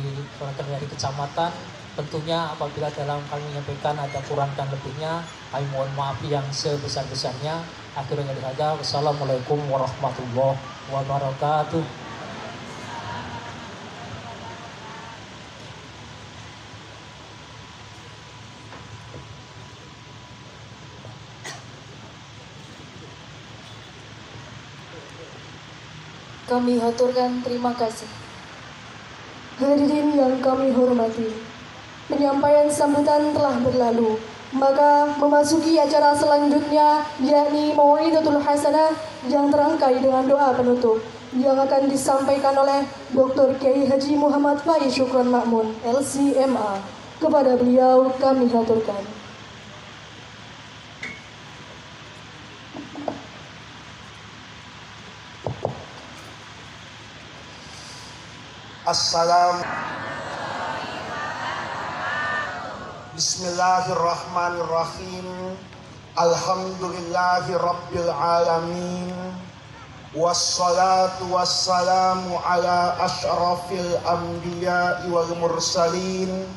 kecamatan, tentunya apabila dalam kami menyampaikan ada kurang dan lebihnya, kami mohon maaf yang sebesar-besarnya. Akhirnya dari saja, wassalamualaikum warahmatullahi wabarakatuh. Kami haturkan terima kasih. Hadirin yang kami hormati, penyampaian sambutan telah berlalu. Maka memasuki acara selanjutnya, yakni Mau'izatul Hasanah yang terangkai dengan doa penutup yang akan disampaikan oleh Dr. Kiai Haji Muhammad Faiz Syukron Makmun, LCMA. Kepada beliau kami haturkan. Bismillahirrahmanirrahim. Alhamdulillahi rabbil alamin. Wassalatu wassalamu ala asyrafil anbiya'i wal mursalin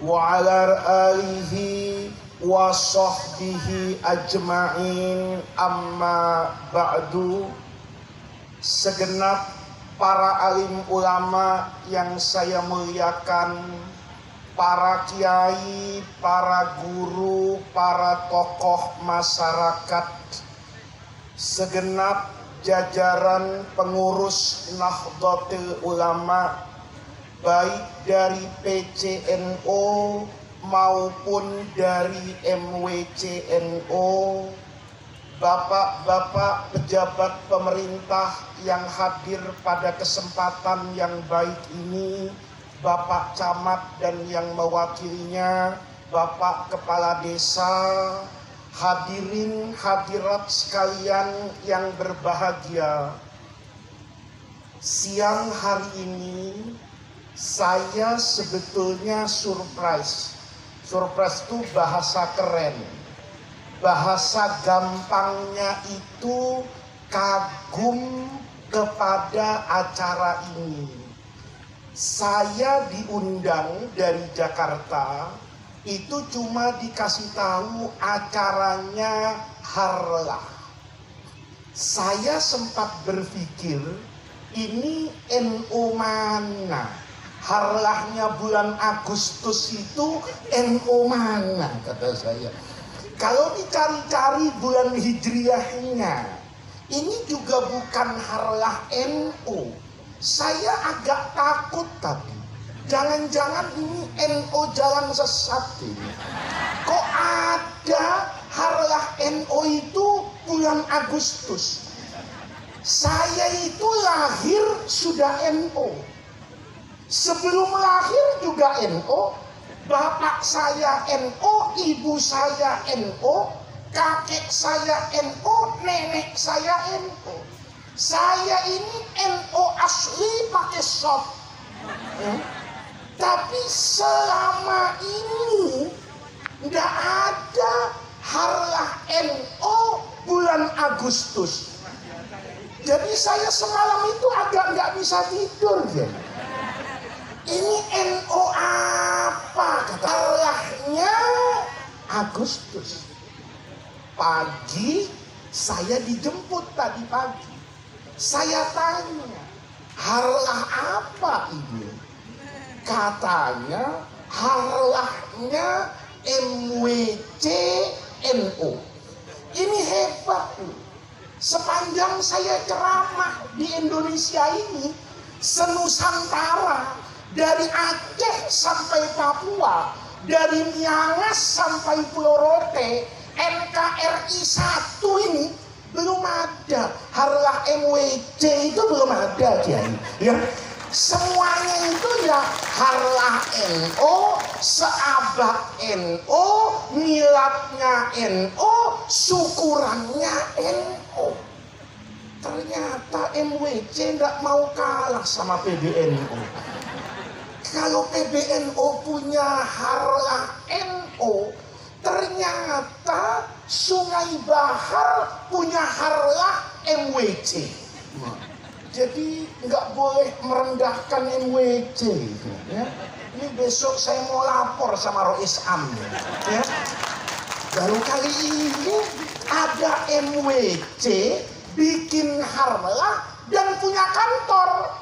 wa ala alihi wa sahbihi ajma'in, amma ba'du. Segenap para alim ulama yang saya muliakan, para kiai, para guru, para tokoh masyarakat, segenap jajaran pengurus Nahdlatul Ulama, baik dari PCNO maupun dari MWCNO, bapak-bapak pejabat pemerintah yang hadir pada kesempatan yang baik ini, Bapak Camat dan yang mewakilinya, Bapak Kepala Desa, hadirin hadirat sekalian yang berbahagia. Siang hari ini saya sebetulnya surprise. Surprise itu bahasa keren. Bahasa gampangnya itu kagum kepada acara ini. Saya diundang dari Jakarta, itu cuma dikasih tahu acaranya Harlah. Saya sempat berpikir, ini NU mana? Harlahnya bulan Agustus itu NU mana, kata saya. Kalau dicari-cari bulan hijriahnya, ini juga bukan Harlah NU. Saya agak takut tadi. Jangan-jangan ini NU jalan sesat ini. Kok ada Harlah NU itu bulan Agustus? Saya itu lahir sudah NU. Sebelum lahir juga NU. Bapak saya NU, ibu saya NU, kakek saya NU, nenek saya NU. Saya ini NU asli pakai shot. Tapi selama ini nggak ada Harlah NU bulan Agustus. Jadi saya semalam itu agak nggak bisa tidur ya. Ini NU apa? Kata Harlahnya Agustus. Pagi saya dijemput tadi pagi. Saya tanya, Harlah apa ini? Katanya Harlahnya MWCNU. Ini hebat loh. Sepanjang saya ceramah di Indonesia ini, senusantara, dari Aceh sampai Papua, dari Miangas sampai Pulau Rote, NKRI 1 ini belum ada. Harlah MWC itu belum ada dia. Ya. Semuanya itu ya Harlah NU, seabad NU, miladnya NU, syukurannya NU. Ternyata MWC nggak mau kalah sama PBNU. Kalau PBNU punya Harlah NU, Ternyata Sungai Bahar punya harlah MWC. Jadi nggak boleh merendahkan MWC. Ya. Ini besok saya mau lapor sama Rois Am. Ya. Baru kali ini ada MWC bikin harlah dan punya kantor.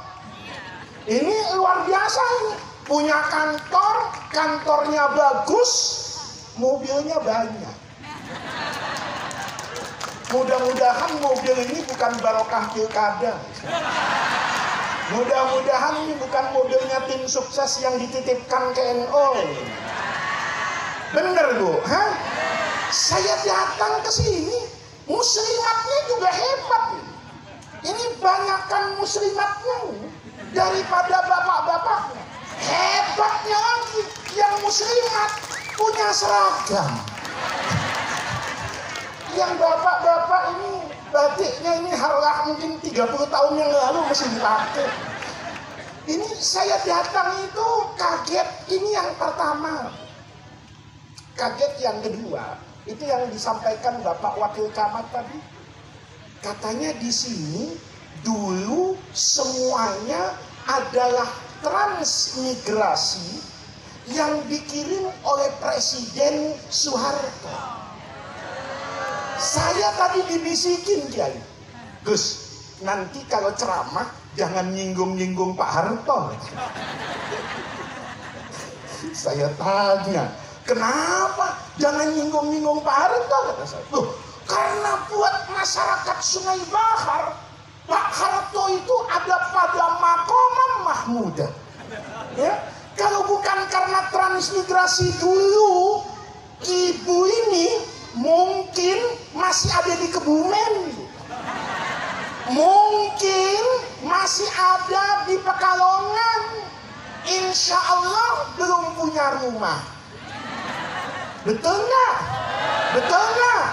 Ini luar biasa ini. Punya kantor, kantornya bagus, mobilnya banyak. Mudah-mudahan mobil ini bukan barokah pilkada. Mudah-mudahan ini bukan mobilnya tim sukses yang dititipkan ke NO. Bener Bu? Hah? Saya datang ke sini, muslimatnya juga hebat. Ini banyakkan muslimatnya daripada bapak-bapaknya. Hebatnya lagi, yang muslimat punya seragam. Yang bapak-bapak ini batiknya ini harlah mungkin 30 tahun yang lalu masih dipakai. Ini saya datang itu kaget, ini yang pertama. Kaget yang kedua, itu yang disampaikan Bapak Wakil Camat tadi. Katanya di sini dulu semuanya adalah transmigrasi yang dikirim oleh Presiden Soeharto. Saya tadi dibisikin Kiai, Gus, nanti kalau ceramah jangan nyinggung-nyinggung Pak Harto. Saya tanya, kenapa jangan nyinggung-nyinggung Pak Harto? Kata saya, loh, karena buat masyarakat Sungai Bahar, Pak Harto itu ada pada Makomam Mahmudah. Ya, kalau bukan karena transmigrasi dulu, ibu ini mungkin masih ada di Kebumen, mungkin masih ada di Pekalongan, insya Allah belum punya rumah. Betul nggak? Betul nggak?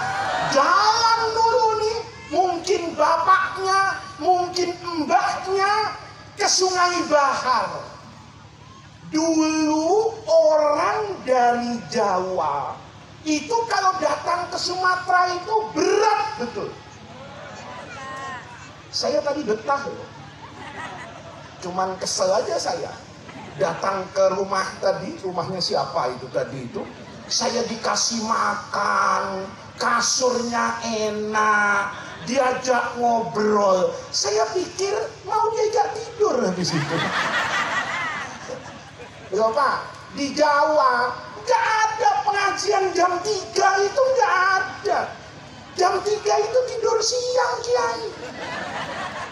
Jalan dulu nih, mungkin bapaknya, mungkin mbahnya ke Sungai Bahar. Dulu orang dari Jawa itu kalau datang ke Sumatera itu berat betul. Saya tadi betah loh. Cuman kesel aja saya. Datang ke rumah tadi, rumahnya siapa itu tadi itu. Saya dikasih makan, kasurnya enak, diajak ngobrol. Saya pikir mau diajak tidur habis itu. Loh Pak, di Jawa nggak ada pengajian jam 3 itu, nggak ada. Jam 3 itu tidur siang Kiai.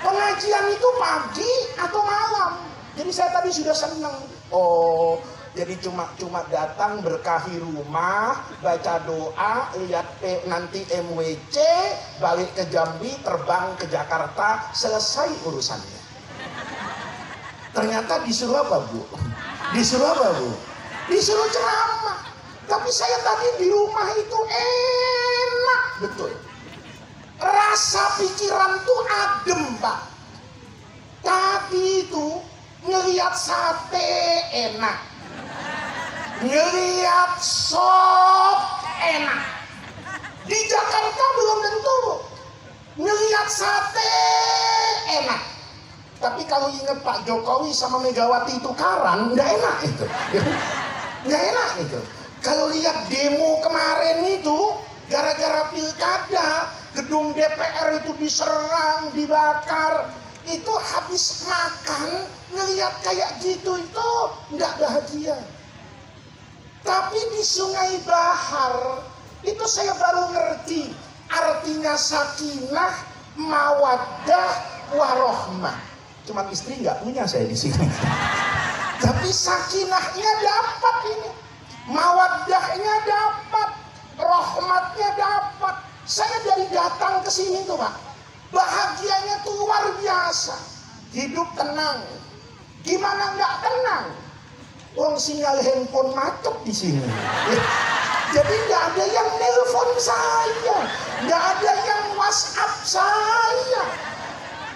Pengajian itu pagi atau malam. Jadi saya tadi sudah senang. Oh, jadi cuma datang berkahi rumah, baca doa, lihat nanti MWC, balik ke Jambi, terbang ke Jakarta, selesai urusannya. Ternyata disuruh apa Bu? Disuruh apa Bu? Disuruh ceramah. Tapi saya tadi di rumah itu enak betul. Rasa pikiran tuh adem Pak. Tadi itu ngelihat sate enak, ngelihat sop enak. Di Jakarta belum tentu ngelihat sate enak. Tapi kalau ingat Pak Jokowi sama Megawati tukaran, nggak enak itu. Nggak enak itu. Kalau lihat demo kemarin itu, gara-gara pilkada, gedung DPR itu diserang, dibakar, itu habis makan, ngelihat kayak gitu itu nggak bahagia. Tapi di Sungai Bahar, itu saya baru ngerti artinya sakinah, mawaddah, warohmah. Cuman istri nggak punya saya di sini. Tapi sakinahnya dapat ini, mawaddahnya dapat, rahmatnya dapat. Saya dari datang ke sini tuh Pak, bahagianya tuh luar biasa. Hidup tenang. Gimana nggak tenang? Wong sinyal handphone macet di sini. Jadi nggak ada yang nelpon saya, nggak ada yang WhatsApp saya.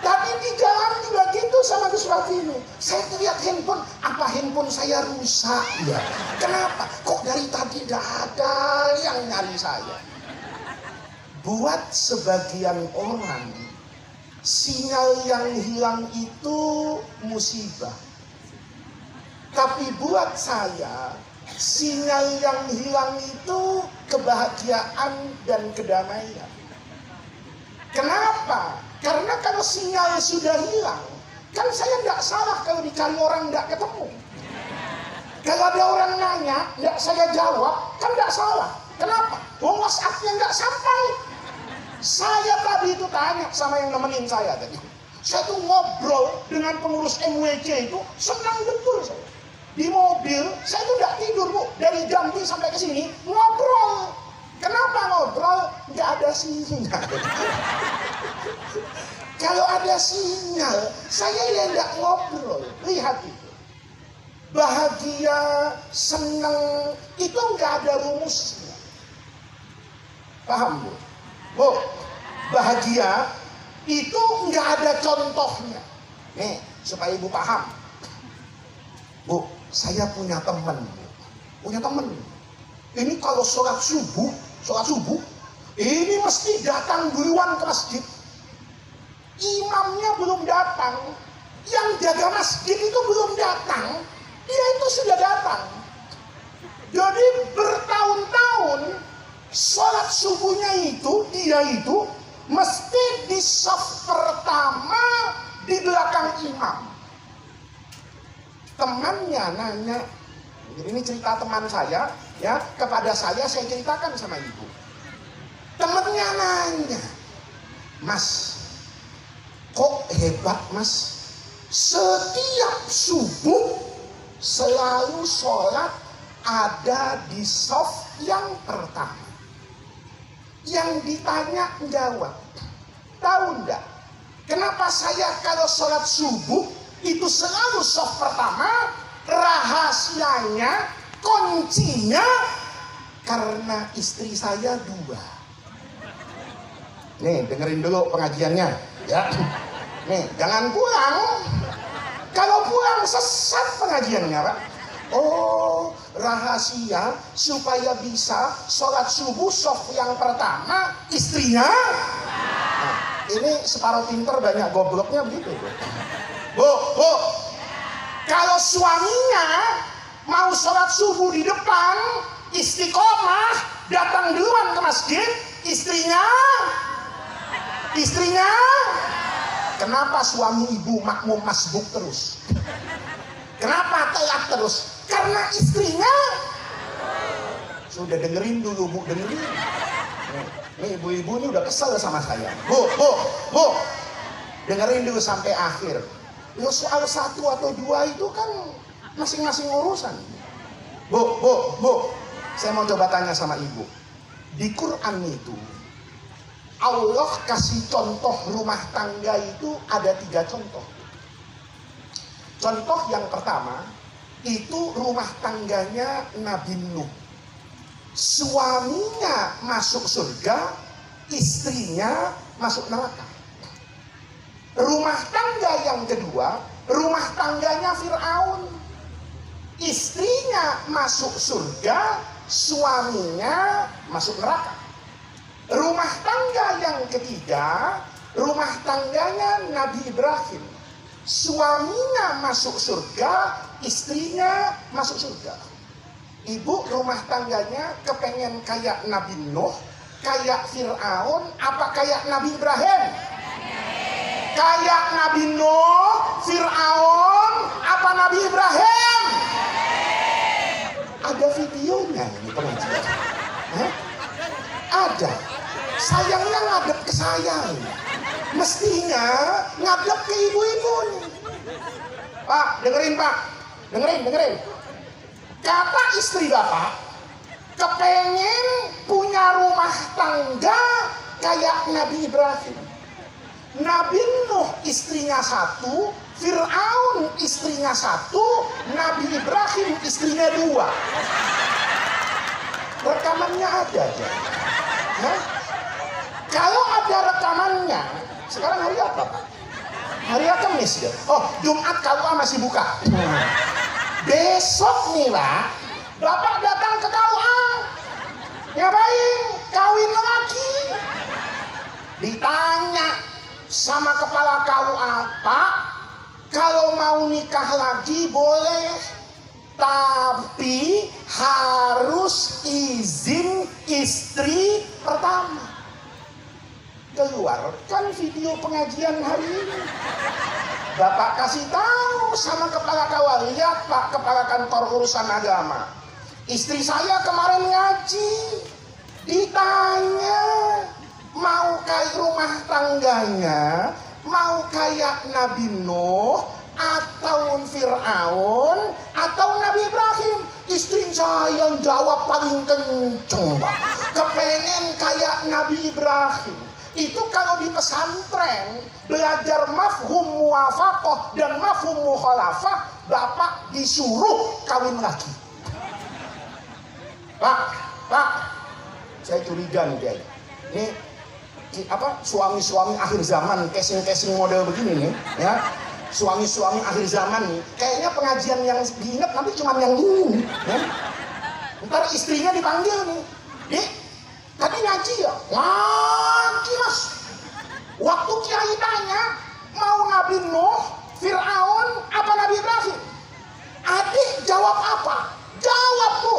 Tadi di jalan juga gitu sama Gus seperti ini. Saya lihat handphone, apa handphone saya rusak ya? Kenapa? Kok dari tadi tidak ada yang nyari saya? Buat sebagian orang, sinyal yang hilang itu musibah. Tapi buat saya, sinyal yang hilang itu kebahagiaan dan kedamaian. Kenapa? Karena kalau sinyal sudah hilang, kan saya tidak salah kalau dicari orang tidak ketemu. Kalau ada orang nanya, tidak saya jawab, kan tidak salah. Kenapa? WhatsApp-nya nggak sampai. Saya tadi itu tanya sama yang nemenin saya tadi. Saya tuh ngobrol dengan pengurus MWC itu, senang betul saya. Di mobil, saya tuh nggak tidur Bu, dari Jambi sampai ke sini ngobrol. Kenapa ngobrol? Nggak ada sinyal. Kalau ada sinyal, saya ya nggak ngobrol. Lihat itu. Bahagia, senang, itu nggak ada rumusnya. Paham Bu? Bu, bahagia itu nggak ada contohnya. Nih, supaya Ibu paham. Bu, saya punya teman. Punya teman. Ini kalau sholat subuh, ini mesti datang duluan ke masjid. Imamnya belum datang, yang jaga masjid itu belum datang, dia itu sudah datang. Jadi bertahun-tahun sholat subuhnya itu, dia itu mesti di saf pertama di belakang imam. Temannya nanya, jadi ini cerita teman saya, ya kepada saya ceritakan sama ibu. Temannya nanya, Mas, kok hebat Mas? Setiap subuh selalu sholat ada di saf yang pertama. Yang ditanya jawab. Tahu enggak? Kenapa saya kalau sholat subuh itu selalu saf pertama? Rahasianya, kuncinya karena istri saya 2. Nih, dengerin dulu pengajiannya, ya. Nih, jangan pulang. Kalau pulang sesat pengajiannya, Pak. Oh, rahasia supaya bisa sholat subuh saf yang pertama istrinya. Nah, ini separuh pinter banyak gobloknya begitu. Bu, kalau suaminya mau sholat subuh di depan, istiqomah, datang duluan ke masjid, istrinya, kenapa suami ibu makmum masbuk terus? Kenapa telat terus? Karena istrinya. Sudah dengerin dulu Bu, dengerin. Nih ibu-ibu ini udah kesel sama saya. Bu, dengerin dulu sampai akhir. Lo soal 1 atau 2 itu kan masing-masing urusan. Bu, saya mau coba tanya sama ibu. Di Quran itu Allah kasih contoh rumah tangga itu ada 3 contoh. Contoh yang pertama itu rumah tangganya Nabi Nuh. Suaminya masuk surga, istrinya masuk neraka. Rumah tangga yang kedua, rumah tangganya Fir'aun. Istrinya masuk surga, suaminya masuk neraka. Rumah tangga yang ketiga, rumah tangganya Nabi Ibrahim. Suaminya masuk surga, istrinya masuk surga. Ibu rumah tangganya kepengen kayak Nabi Nuh, kayak Fir'aun, apa kayak Nabi Ibrahim? Kayak Nabi Nuh, Fir'aun, apa Nabi Ibrahim? Ada videonya ini pengajian. Ada. Sayangnya ngadep ke saya ini. Mestinya ngadep ke ibu-ibu nih. Pak, dengerin Pak. Dengerin. Kata istri Bapak, kepengen punya rumah tangga kayak Nabi Ibrahim. Nabi Nuh istrinya 1, Fir'aun istrinya 1, Nabi Ibrahim istrinya 2. Rekamannya ada aja. Kalau ada rekamannya, sekarang hari apa Pak? Hari Kamis. Kamis ya. Oh, Jumat KUA masih buka. Besok nih Pak, Bapak datang ke KUA. Ngapain? Kawin lagi. Ditanya sama kepala KUA, Pak, kalau mau nikah lagi boleh, tapi harus izin istri pertama. Keluar kan video pengajian hari ini. Bapak kasih tahu sama kepala KUA, lihat Pak, kepala kantor urusan agama, istri saya kemarin ngaji, ditanya mau kayak rumah tangganya, mau kayak Nabi Nuh atau Fir'aun atau Nabi Ibrahim. Istri saya jawab paling kenceng, Pak, kepengen kayak Nabi Ibrahim. Itu kalau di pesantren belajar mafhum muwafaqah dan mafhum mukhalafah, Bapak disuruh kawin lagi. Pak, saya curiga nih guys. Ini apa, suami-suami akhir zaman casing-casing model begini nih, ya. Suami-suami akhir zaman nih, kayaknya pengajian yang diingat nanti cuma yang ini nih, ya. Ntar istrinya dipanggil nih, Dik, tadi ngaji ya? Ngaji Mas. Waktu Kiai tanya, mau Nabi Nuh, Fir'aun, apa Nabi Ibrahim? Adik jawab apa? Jawab Bu,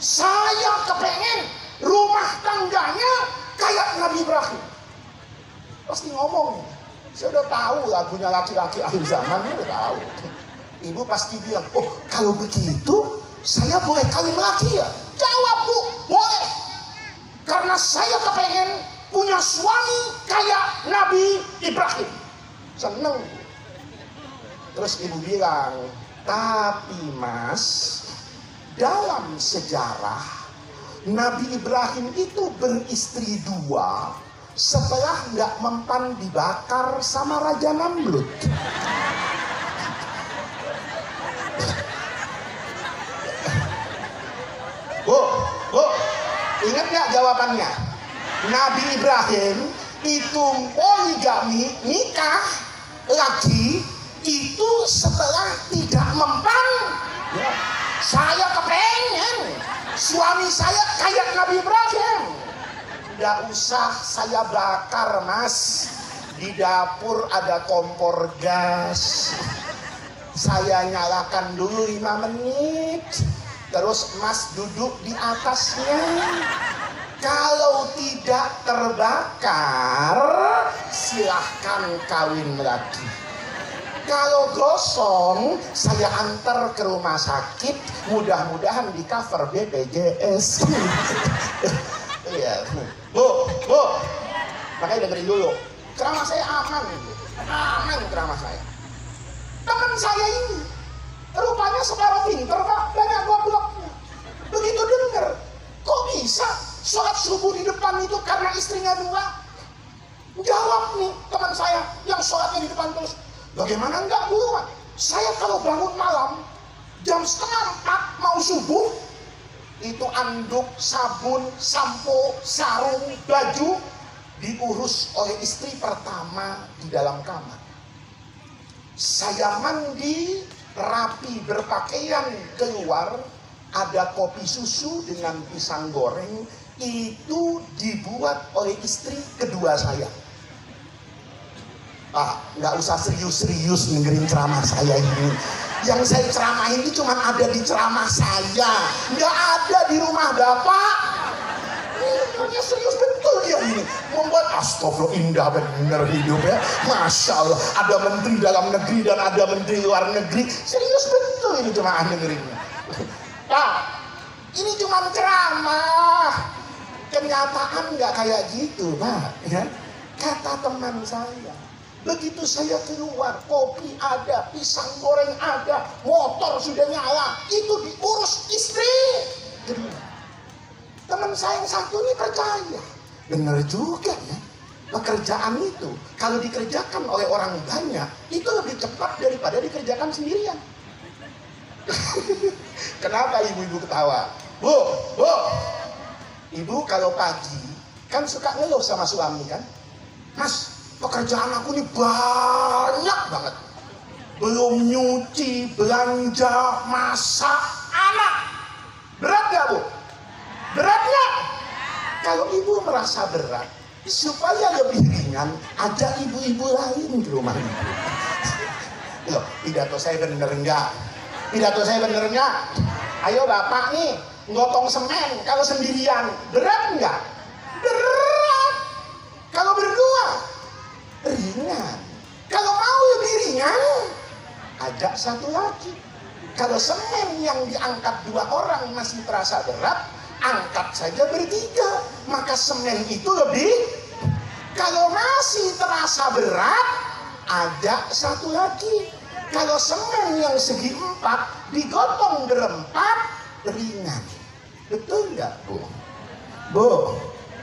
saya kepengen rumah tangganya kayak Nabi Ibrahim. Pasti ngomong, saya udah tahu lagunya laki-laki akhir zaman, udah tahu. Ibu pasti bilang, oh kalau begitu saya boleh kawin lagi ya? Jawab Bu, boleh. Karena saya kepengen punya suami kayak Nabi Ibrahim. Seneng. Terus ibu bilang, tapi Mas, dalam sejarah Nabi Ibrahim itu beristri 2 setelah nggak mempan dibakar sama Raja Namrud. Bu, ingat nggak jawabannya? Nabi Ibrahim itu poligami, nikah lagi itu setelah tidak mempan. Ya, saya kepengen suami saya kayak Nabi Ibrahim. Nggak usah saya bakar Mas, di dapur ada kompor gas, saya nyalakan dulu 5 menit, terus Mas duduk di atasnya. Kalau tidak terbakar, silahkan kawin lagi. Kalau gosong, saya antar ke rumah sakit, mudah-mudahan di cover BPJS. Iya, Bu, makanya dengerin dulu. Ceramah saya aman, aman ceramah saya. Teman saya ini, rupanya separuh pinter Pak, banyak gobloknya. Begitu denger, kok bisa sholat subuh di depan itu karena istrinya 2? Jawab nih teman saya yang sholatnya di depan terus, bagaimana enggak buruan? Saya kalau bangun malam jam 3:30 mau subuh, itu anduk, sabun, sampo, sarung, baju diurus oleh istri pertama di dalam kamar. Saya mandi, rapi, berpakaian, keluar, ada kopi susu dengan pisang goreng, itu dibuat oleh istri kedua saya. Pak, nggak usah serius-serius dengerin ceramah saya ini. Yang saya ceramahin itu cuma ada di ceramah saya, nggak ada di rumah Bapak. Ini serius betul dia ini. Membuat astagfirullah, indah bener hidup ya. Masya Allah, ada menteri dalam negeri dan ada menteri luar negeri. Serius betul ini jemaah dengerinnya. Pak, ini cuma ceramah. Kenyataan nggak kayak gitu Pak. Ya? Kata teman saya, begitu saya keluar, kopi ada, pisang goreng ada, motor sudah nyala, itu diurus istri. Teman saya yang satu ini percaya, benar juga ya, pekerjaan itu kalau dikerjakan oleh orang banyak itu lebih cepat daripada dikerjakan sendirian. Kenapa ibu-ibu ketawa? Bu, ibu kalau pagi kan suka ngeluh sama suami kan, Mas, pekerjaan aku ini banyak banget. belum nyuci, belanja, masak, anak. Berat gak Bu? Berat gak? Kalau ibu merasa berat, supaya lebih ringan, ajak ibu-ibu lain ke rumah ibu. Loh, pidato saya bener enggak? Pidato saya bener enggak? Ayo bapak nih, ngotong semen kalau sendirian, berat enggak? Berat. Kalau berdua, ringan. Kalau mau lebih ringan, ajak satu lagi. Kalau semen yang diangkat 2 orang masih terasa berat, angkat saja bertiga, maka semen itu lebih. Kalau masih terasa berat, ajak satu lagi. Kalau semen yang segi 4 digotong berempat, ringan. Betul nggak Bu?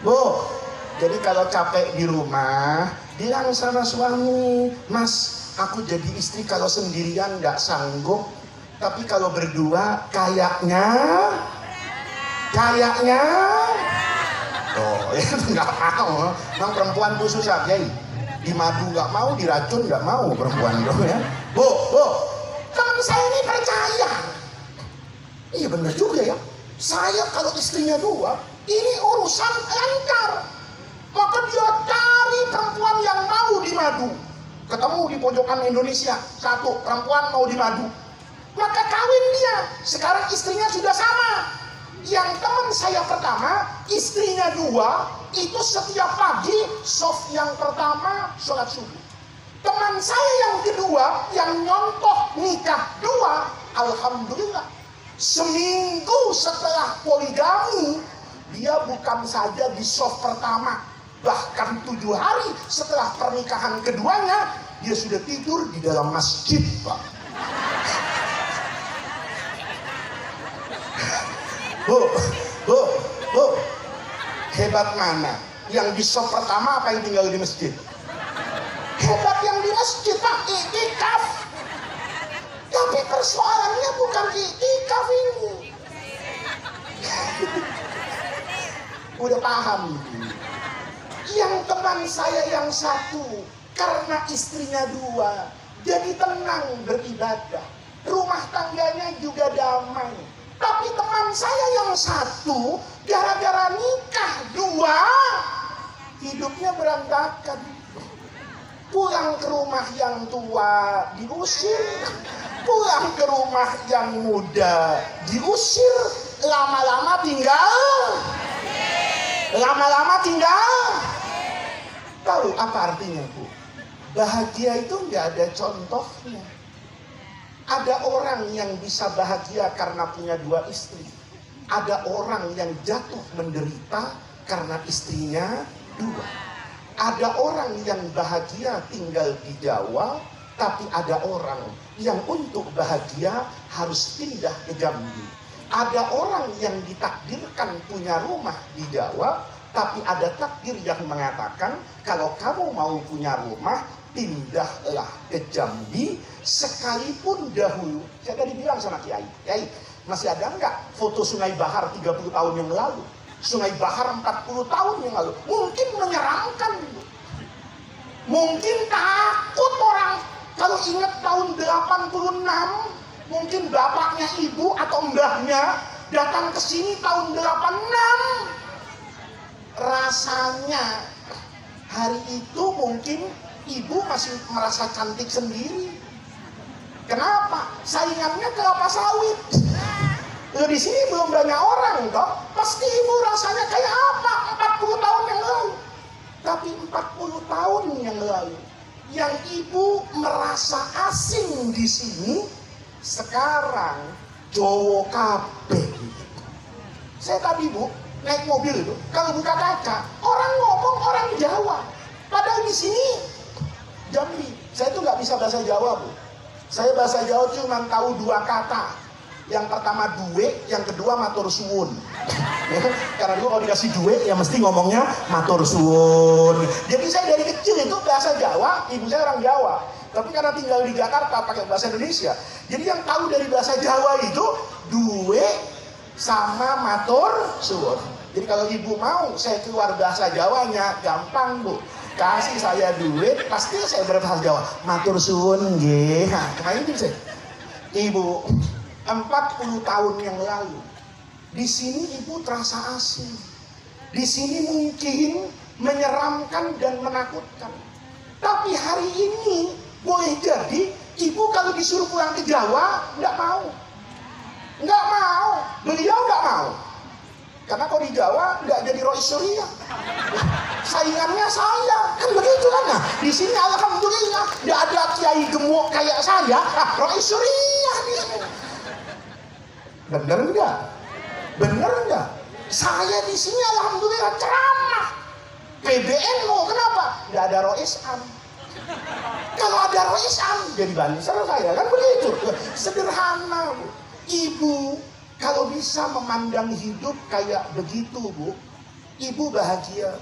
Bu, jadi kalau capek di rumah, bilang sama suami, Mas, aku jadi istri kalau sendirian nggak sanggup, tapi kalau berdua kayaknya, oh itu nggak mau. Memang perempuan tuh susah, Kiai. Di madu nggak mau, diracun nggak mau perempuan tuh ya. Bu, teman saya ini percaya. Iya benar juga ya. Saya kalau istrinya 2, ini urusan lancar. Maka dia cari perempuan yang mau di madu. Ketemu di pojokan Indonesia, 1 perempuan mau di madu. Maka kawin dia. Sekarang istrinya sudah sama. Yang teman saya pertama, istrinya 2, itu setiap pagi soft yang pertama sholat subuh. Teman saya yang kedua, yang nyontoh nikah 2, alhamdulillah, seminggu setelah poligami, dia bukan saja di soft pertama, bahkan 7 hari setelah pernikahan keduanya, dia sudah tidur di dalam masjid, Pak. Bu, hebat mana? Yang di soft pertama apa yang tinggal di masjid? Hebat yang di masjid, Pak, iktikaf. Tapi persoalannya bukan iktikaf ini. Udah paham itu. Yang teman saya yang 1, karena istrinya 2, jadi tenang beribadah. Rumah tangganya juga damai. Tapi teman saya yang 1, gara-gara nikah 2, hidupnya berantakan. Pulang ke rumah yang tua diusir, pulang ke rumah yang muda diusir, lama-lama tinggal. Tahu apa artinya, Bu? Bahagia itu nggak ada contohnya. Ada orang yang bisa bahagia karena punya 2 istri. Ada orang yang jatuh menderita karena istrinya 2. Ada orang yang bahagia tinggal di Jawa, tapi ada orang yang untuk bahagia harus pindah ke Jambi. Ada orang yang ditakdirkan punya rumah di Jawa, tapi ada takdir yang mengatakan kalau kamu mau punya rumah, pindahlah ke Jambi, sekalipun dahulu. Saya tadi bilang sama Kiai, masih ada nggak foto Sungai Bahar 30 tahun yang lalu? Sungai Bahar 40 tahun yang lalu. Mungkin menyeramkan. Mungkin takut orang. Kalau ingat tahun 86, mungkin bapaknya ibu atau mbahnya datang ke sini tahun 86. Rasanya hari itu mungkin ibu masih merasa cantik sendiri. Kenapa? Saingannya kelapa sawit. Di sini belum banyak orang toh. Pasti ibu rasanya kayak apa 40 tahun yang lalu. Tapi 40 tahun yang lalu yang ibu merasa asing di sini, sekarang Jowo kabeh. Saya tadi Bu naik mobil itu, kalau buka kaca orang ngomong orang Jawa. Padahal di sini Jambi. Saya tuh nggak bisa bahasa Jawa, Bu. Saya bahasa Jawa cuma tahu 2 kata. Yang pertama duwe, yang kedua matur suwun. Karena dulu kalau dikasih duwe ya mesti ngomongnya matur suwun. Jadi saya dari kecil itu bahasa Jawa, ibu saya orang Jawa. Tapi karena tinggal di Jakarta pakai bahasa Indonesia. Jadi yang tahu dari bahasa Jawa itu duwe sama matur suwun. Jadi kalau ibu mau saya keluar bahasa Jawanya gampang, Bu. kasih saya duit, pasti saya berbahasa Jawa. Matur suwun nggih. Nah, kemarin itu saya. Ibu, 40 tahun yang lalu, di sini ibu terasa asing. Di sini mungkin menyeramkan dan menakutkan. Tapi hari ini boleh jadi ibu kalau disuruh pulang ke Jawa nggak mau. Nggak mau. Beliau nggak mau. Karena kalau di Jawa nggak jadi Rois Surya. Saingannya saya. Kan begitu kan. Nah, di sini alhamdulillah nggak ada kiai gemuk kayak saya. Rois Surya di sini. Bener nggak? Bener nggak? Saya di sini alhamdulillah ceramah. PBNU kenapa? Nggak ada Rois Am. Kalau ada Rois Am jadi banser saya kan begitu. Sederhana, Bu. Ibu kalau bisa memandang hidup kayak begitu, Bu, ibu bahagia.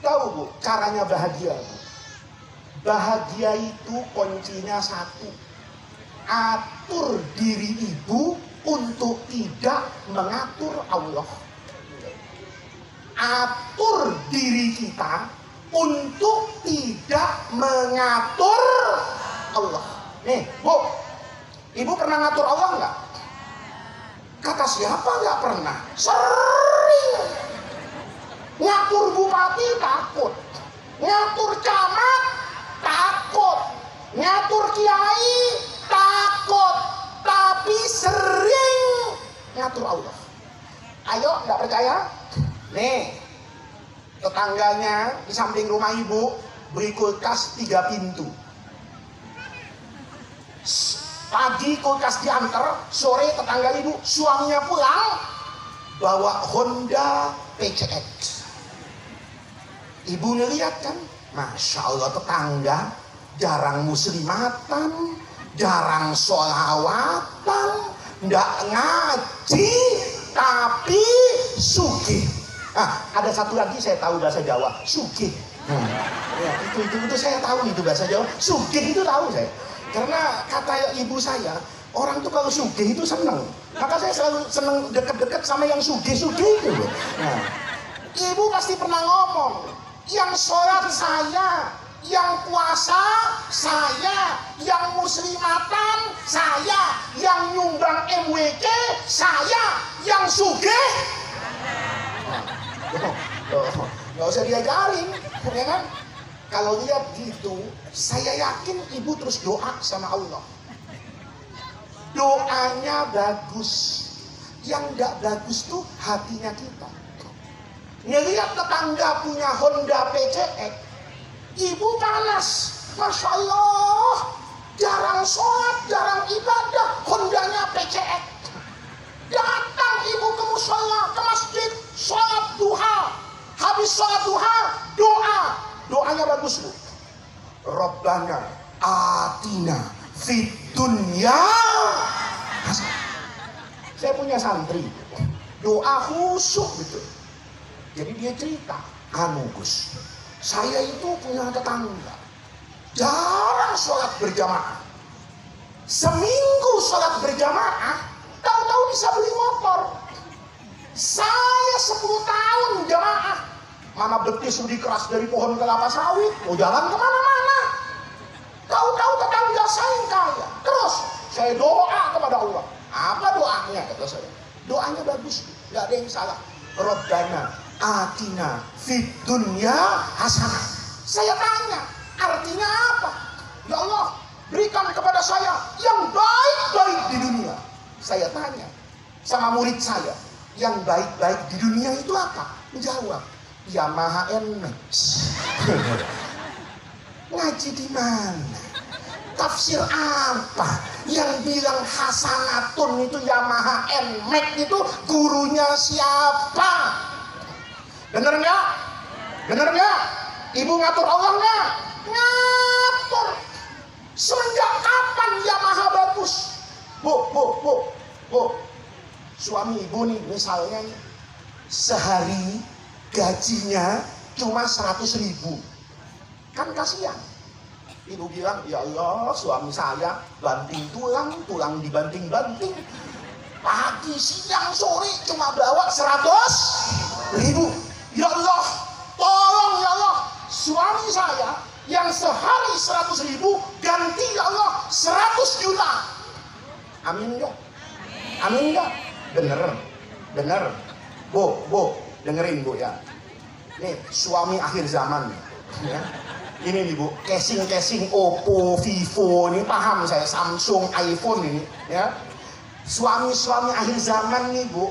Tahu, Bu, caranya bahagia? Bahagia itu kuncinya satu. Atur diri ibu untuk tidak mengatur Allah. Atur diri kita untuk tidak mengatur Allah. Nih, Bu, ibu pernah ngatur Allah nggak? Kata siapa nggak pernah? Sering. Ngatur bupati takut, ngatur camat takut, ngatur kiai takut, tapi sering ngatur Allah. Ayo, nggak percaya? Nih, tetangganya di samping rumah ibu beri kulkas 3 pintu. Pagi kulkas diantar, sore tetangga ibu suaminya pulang bawa Honda PCX. Ibu ngeliat kan, Masya Allah tetangga jarang muslimatan, jarang sholawatan, nggak ngaji, tapi sugih. Ada satu lagi saya tahu bahasa Jawa, sugih. Ya, itu saya tahu itu bahasa Jawa, sugih itu tahu saya. Karena kata ibu saya, orang tuh kalau sugih itu seneng. Maka saya selalu seneng deket-deket sama yang sugih-sugih itu. Nah, ibu pasti pernah ngomong, yang sholat saya, yang puasa saya, yang muslimatan saya, yang nyumbang MWK saya, yang sugih. Nggak usah diajarin, ya kan? Kalau lihat gitu, saya yakin ibu terus doa sama Allah. Doanya bagus. Yang nggak bagus tuh hatinya kita. Ngelihat tetangga punya Honda PCX, ibu panas. Masya Allah, jarang sholat, jarang ibadah, Hondanya PCX. Datang ibu ke musola, ke masjid, sholat duha. Habis sholat duha, doa. Doanya bagus, Bu. Rabbana atina fid dunya hasanah. Saya punya santri, doa khusyuk gitu. Jadi dia cerita, Gus, saya itu punya tetangga, jarang sholat berjamaah. Seminggu sholat berjamaah, tahu-tahu bisa beli motor. Saya 10 tahun jamaah, mana betis lebih keras dari pohon kelapa sawit, mau jalan kemana-mana. Tahu-tahu tetangga saya yang kaya. Terus saya doa kepada Allah. Apa doanya kata saya? Doanya bagus, nggak ada yang salah. Rabbana atina fid dunya hasanah. Saya tanya, artinya apa? Ya Allah, berikan kepada saya yang baik-baik di dunia. Saya tanya sama murid saya, yang baik-baik di dunia itu apa? Menjawab, Yamaha NMAX. Ngaji di mana? Tafsir apa? Yang bilang hasanatun itu Yamaha NMAX itu gurunya siapa? Bener nggak? Bener nggak? Ibu ngatur Allah nggak? Ngatur. Semenjak kapan Yamaha bagus? Bu. Suami ibu nih misalnya nih, sehari gajinya cuma 100.000. Kan kasihan. Ibu bilang, ya Allah suami saya banting tulang dibanting-banting. Pagi, siang, sore cuma bawa 100.000. Ya Allah, tolong ya Allah. suami saya yang sehari 100.000 ganti ya Allah 100 juta. Amin enggak? Amin enggak? Bener. Bu, dengerin Bu ya. Nih suami akhir zaman ya. Ini nih Bu, casing Oppo, Vivo, ini paham saya, Samsung, iPhone ini ya. Suami-suami akhir zaman nih Bu,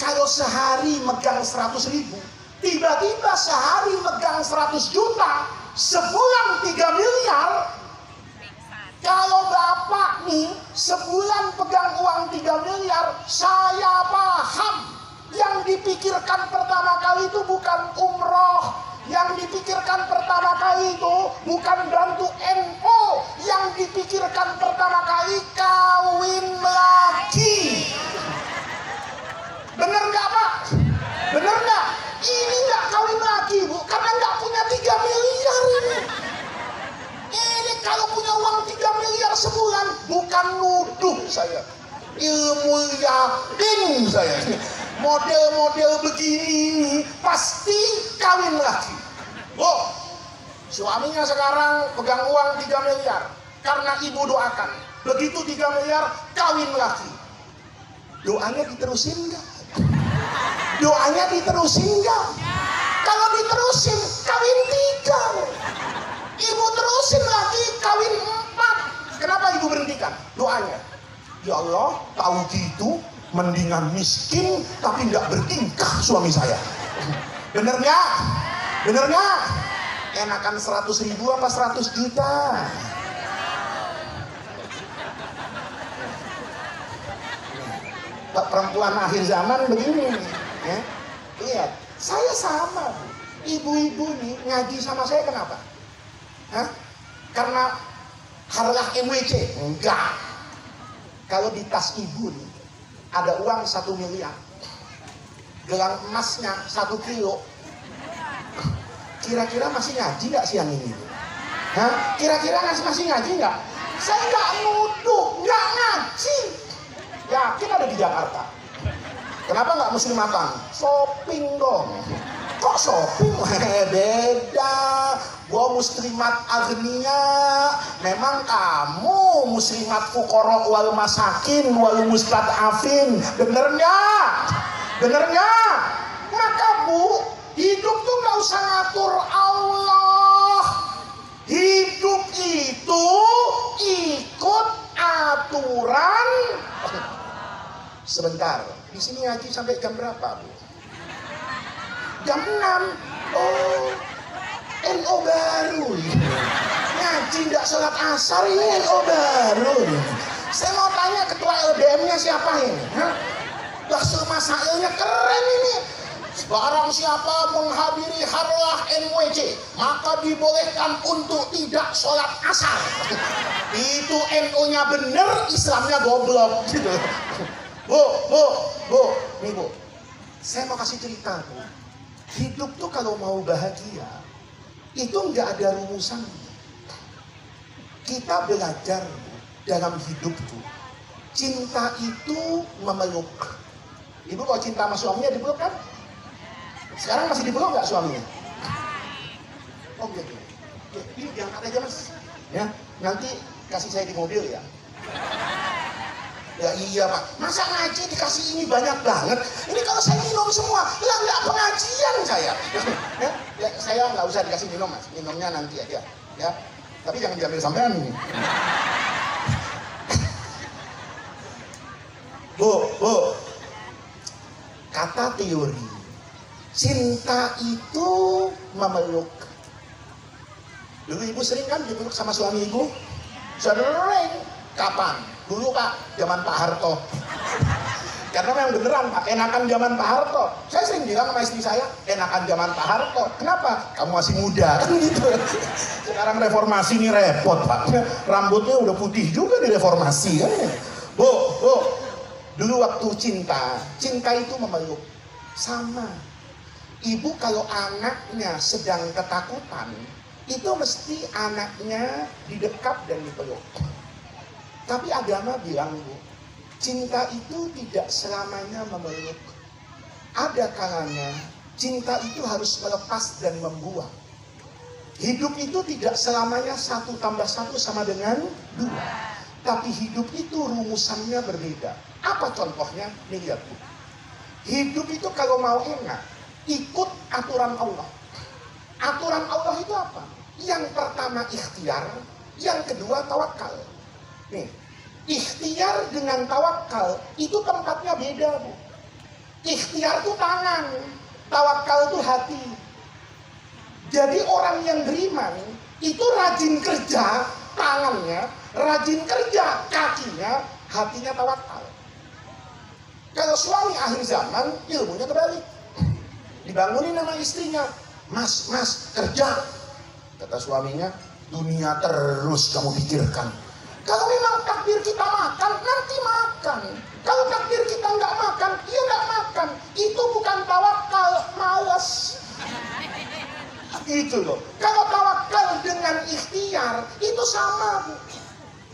kalau sehari megang 100.000, tiba-tiba sehari megang 100 juta, sebulan 3 miliar. Kalau Bapak nih sebulan pegang uang 3 miliar, saya paham. Yang dipikirkan pertama kali itu bukan umroh, yang dipikirkan pertama kali itu bukan bantu NO, yang dipikirkan pertama kali kawin lagi. Bener nggak Pak? Bener nggak? Ini nggak kawin lagi Bu, karena nggak punya 3 miliar ini. Ini kalau punya uang 3 miliar sebulan, bukan nuduh saya, ilmu yakin saya. Model-model begini pasti kawin lagi. Oh, suaminya sekarang pegang uang 3 miliar karena ibu doakan. Begitu 3 miliar kawin lagi. Doanya diterusin nggak? Doanya diterusin nggak? Kalau diterusin kawin 3. Ibu terusin lagi kawin 4. Kenapa ibu berhentikan doanya? Ya Allah, tahu gitu mendingan miskin tapi nggak bertingkah suami saya. Bener nggak? Bener nggak? Enakan 100.000 apa 100 juta? Perempuan akhir zaman begini ya. Lihat, saya sama ibu-ibu nih ngaji sama saya kenapa? Hah? Karena harlah MWC? Enggak. Kalau di tas ibu nih ada uang 1 miliar, gelang emasnya 1 kilo, kira-kira masih ngaji nggak siang ini? Hah? Kira-kira masih ngaji nggak? Saya nggak nuduh, nggak ngaji. Yakin ada di Jakarta. Kenapa nggak muslimatan? Shopping dong. Kok shopping? Beda. Gua muslimat agnia. Memang kamu muslimat fuqara wal masakin wal mustad'afin. Bener nggak? Bener nggak? Maka Bu, hidup tuh nggak usah ngatur Allah. Hidup itu ikut aturan. Sebentar, di sini ngaji sampai jam berapa Bu? Jam 6. Oh, NO baru. Ngaji nggak sholat asar ini NO baru. Saya mau tanya ketua LDM-nya siapa ini? Bahasa masailnya keren ini. Barang siapa menghadiri harlah NWC, maka dibolehkan untuk tidak sholat asar. Itu NO-nya bener, Islamnya goblok. Bu, nih Bu, saya mau kasih cerita Bu. Hidup tuh kalau mau bahagia, itu nggak ada rumusan. Kita belajar dalam hidup tuh, cinta itu memeluk. Ibu kalau cinta sama suaminya dipeluk kan? Sekarang masih dipeluk nggak suaminya? Oh gitu. Ini diangkat aja Mas. Ya, nanti kasih saya di mobil ya. Ya iya Pak, masa ngaji dikasih ini banyak banget? Ini kalau saya minum semua, lah nggak pengajian saya. Ya, saya nggak usah dikasih minum Mas, minumnya nanti aja. Ya, tapi jangan diambil sampean ini. Bu, kata teori, cinta itu memeluk. Dulu ibu sering kan dipeluk sama suami ibu? Sering. Kapan? Dulu Pak, zaman Pak Harto. Karena memang beneran Pak, enakan zaman Pak Harto. Saya sering bilang sama istri saya, enakan zaman Pak Harto. Kenapa? Kamu masih muda kan gitu. Sekarang reformasi ini repot Pak. Rambutnya udah putih juga di reformasi kan. Bu, dulu waktu cinta itu memeluk. Sama. Ibu kalau anaknya sedang ketakutan, itu mesti anaknya didekap dan dipeluk. Tapi agama bilang Bu, cinta itu tidak selamanya memeluk. Ada kalanya cinta itu harus melepas dan membuang. Hidup itu tidak selamanya 1 tambah 1 sama dengan 2. Tapi hidup itu rumusannya berbeda. Apa contohnya? Nih lihat Bu. Hidup itu kalau mau enak, ikut aturan Allah. Aturan Allah itu apa? Yang pertama ikhtiar, yang kedua tawakal. Nih, ikhtiar dengan tawakal itu tempatnya beda Bu. Ikhtiar itu tangan, tawakal itu hati. Jadi orang yang beriman itu rajin kerja tangannya, rajin kerja kakinya, hatinya tawakal. Kalau suami akhir zaman ilmunya kebalik. Dibangunin sama istrinya, mas kerja. Kata suaminya, dunia terus kamu pikirkan. Kalau memang takdir kita makan, nanti makan. Kalau takdir kita nggak makan, ya nggak makan. Itu bukan tawakal, malas. Itu loh. Kalau tawakal dengan ikhtiar itu sama Bu.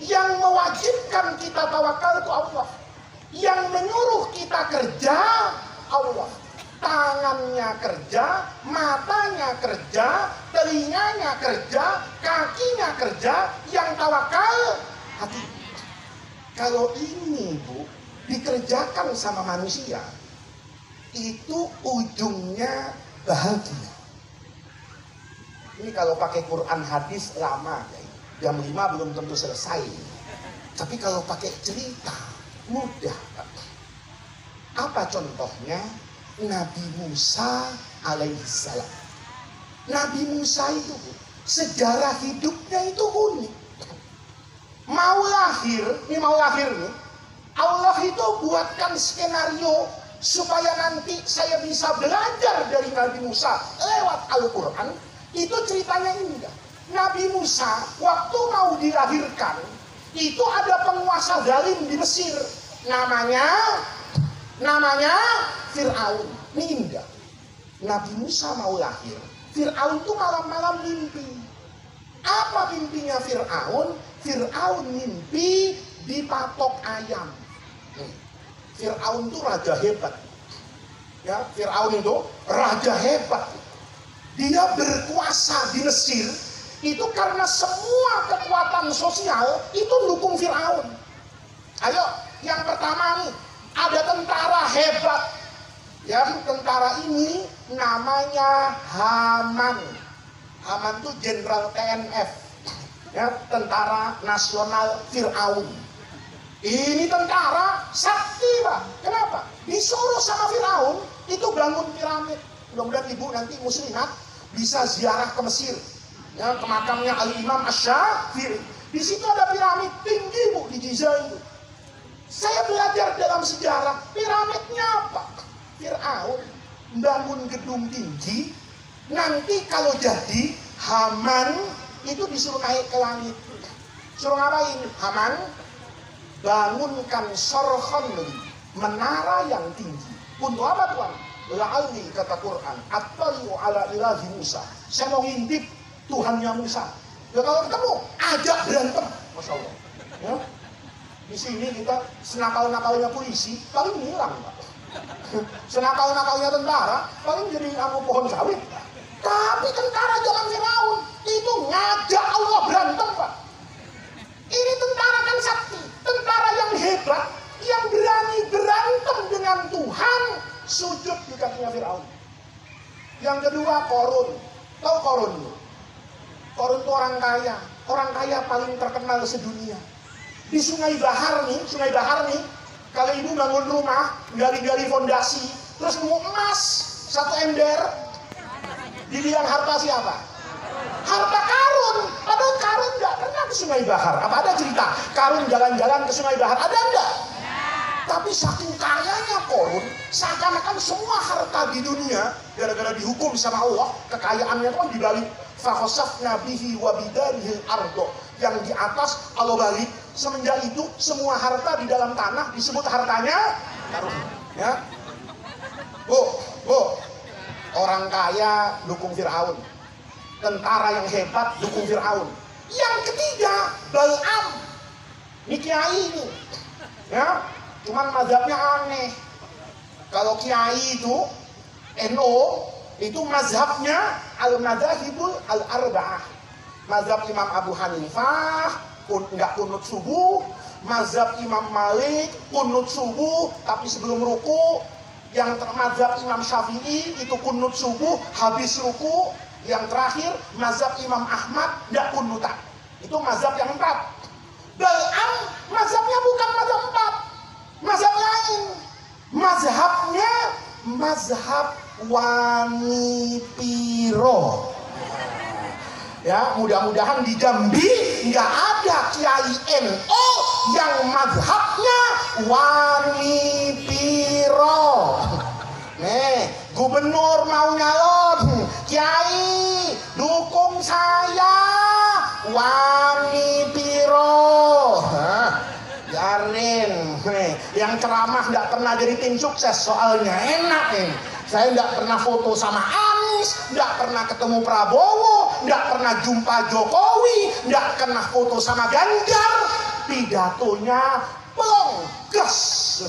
Yang mewajibkan kita tawakal itu Allah. Yang menyuruh kita kerja Allah. Tangannya kerja, matanya kerja, telinganya kerja, kakinya kerja. Yang tawakal hati. Kalau ini Bu dikerjakan sama manusia, itu ujungnya bahagia. Ini kalau pakai Quran hadis lama, jam 5 belum tentu selesai. Tapi kalau pakai cerita mudah. Apa contohnya? Nabi Musa alaihissalam. Nabi Musa itu sejarah hidupnya itu unik. Mau lahir nih, Allah itu buatkan skenario supaya nanti saya bisa belajar dari Nabi Musa lewat Al-Quran. Itu ceritanya indah. Nabi Musa waktu mau dilahirkan, itu ada penguasa zalim di Mesir. Namanya Fir'aun. Ini indah. Nabi Musa mau lahir, Fir'aun itu malam-malam mimpi. Apa mimpinya Fir'aun? Fir'aun mimpi dipatok ayam. Fir'aun itu raja hebat. Ya, Fir'aun itu raja hebat. Dia berkuasa di Mesir itu karena semua kekuatan sosial itu dukung Fir'aun. Ayo, yang pertama nih, ada tentara hebat. Ya, tentara ini namanya Haman. Haman itu jenderal TNF. Ya, tentara nasional Fir'aun. Ini tentara sakti, Pak. Kenapa? Disuruh sama Fir'aun itu bangun piramid. Mudah-mudahan ibu nanti muslimat bisa ziarah ke Mesir, ya, ke makamnya Al-Imam Asy-Syafi'i. Di situ ada piramid tinggi Bu di Giza itu. Saya belajar dalam sejarah, piramidnya apa? Fir'aun bangun gedung tinggi, nanti kalau jadi Haman itu disuruh naik ke langit. Suruh ngapain? Haman bangunkan sorkhon, menara yang tinggi. Untuk apa Tuhan? La'alli kata Quran, attali'u ala ilahi Musa. Saya mau ngintip Tuhannya Musa. Ya kalau ketemu, ajak berantem. Masya Allah. Ya. Di sini kita senakal-nakalnya polisi, paling hilang Pak. Senakal-nakalnya tentara, paling jadi anu pohon sawit. Tapi tentara zaman Firaun, itu ngajak Allah berantem Pak. Ini tentara kan sakti, tentara yang hebat, yang berani berantem dengan Tuhan. Sujud di kakinya Fir'aun. Yang kedua Korun. Tahu Korun? Korun itu orang kaya. Orang kaya paling terkenal sedunia. Di Sungai Bahar nih, kalau ibu bangun rumah, gali-gali fondasi, terus nemu emas 1 ember, dibilang harta siapa? Harta Karun. Padahal Karun nggak pernah ke Sungai Bahar. Apa ada cerita Karun jalan-jalan ke Sungai Bahar? Ada enggak? Tapi saking kayanya Korun, seakan-akan semua harta di dunia gara-gara dihukum sama Allah, kekayaannya kan dibalik. Fakhasafna bihi wa bidarihil ardo. Yang di atas Allah balik. Semenjak itu semua harta di dalam tanah disebut hartanya Karun. Ya. Bu, orang kaya dukung Fir'aun. Tentara yang hebat dukung Fir'aun. Yang ketiga Bal'am. Ini kiai ini. Ya. Cuman mazhabnya aneh. Kalau kiai itu NO Itu mazhabnya al-madzhabul al-arba'ah. Mazhab Imam Abu Hanifah nggak kunut subuh, mazhab Imam Malik kunut subuh tapi sebelum ruku. Yang mazhab Imam Syafi'i itu kunut subuh habis ruku. Yang terakhir mazhab Imam Ahmad nggak kunutan. Itu mazhab yang 4. Bel'am mazhabnya bukan mazhab 4, mazhab lain. Mazhabnya mazhab Wanipiro. Ya, mudah-mudahan di Jambi nggak ada kiai NU yang mazhabnya Wanipiro. Nih, gubernur mau nyalon, kiai dukung saya Wanipiro. Biarin, nih, yang ceramah nggak pernah jadi tim sukses soalnya enak nih. Saya nggak pernah foto sama Anies, nggak pernah ketemu Prabowo, nggak pernah jumpa Jokowi, nggak pernah foto sama Ganjar. Pidatonya plong, gas.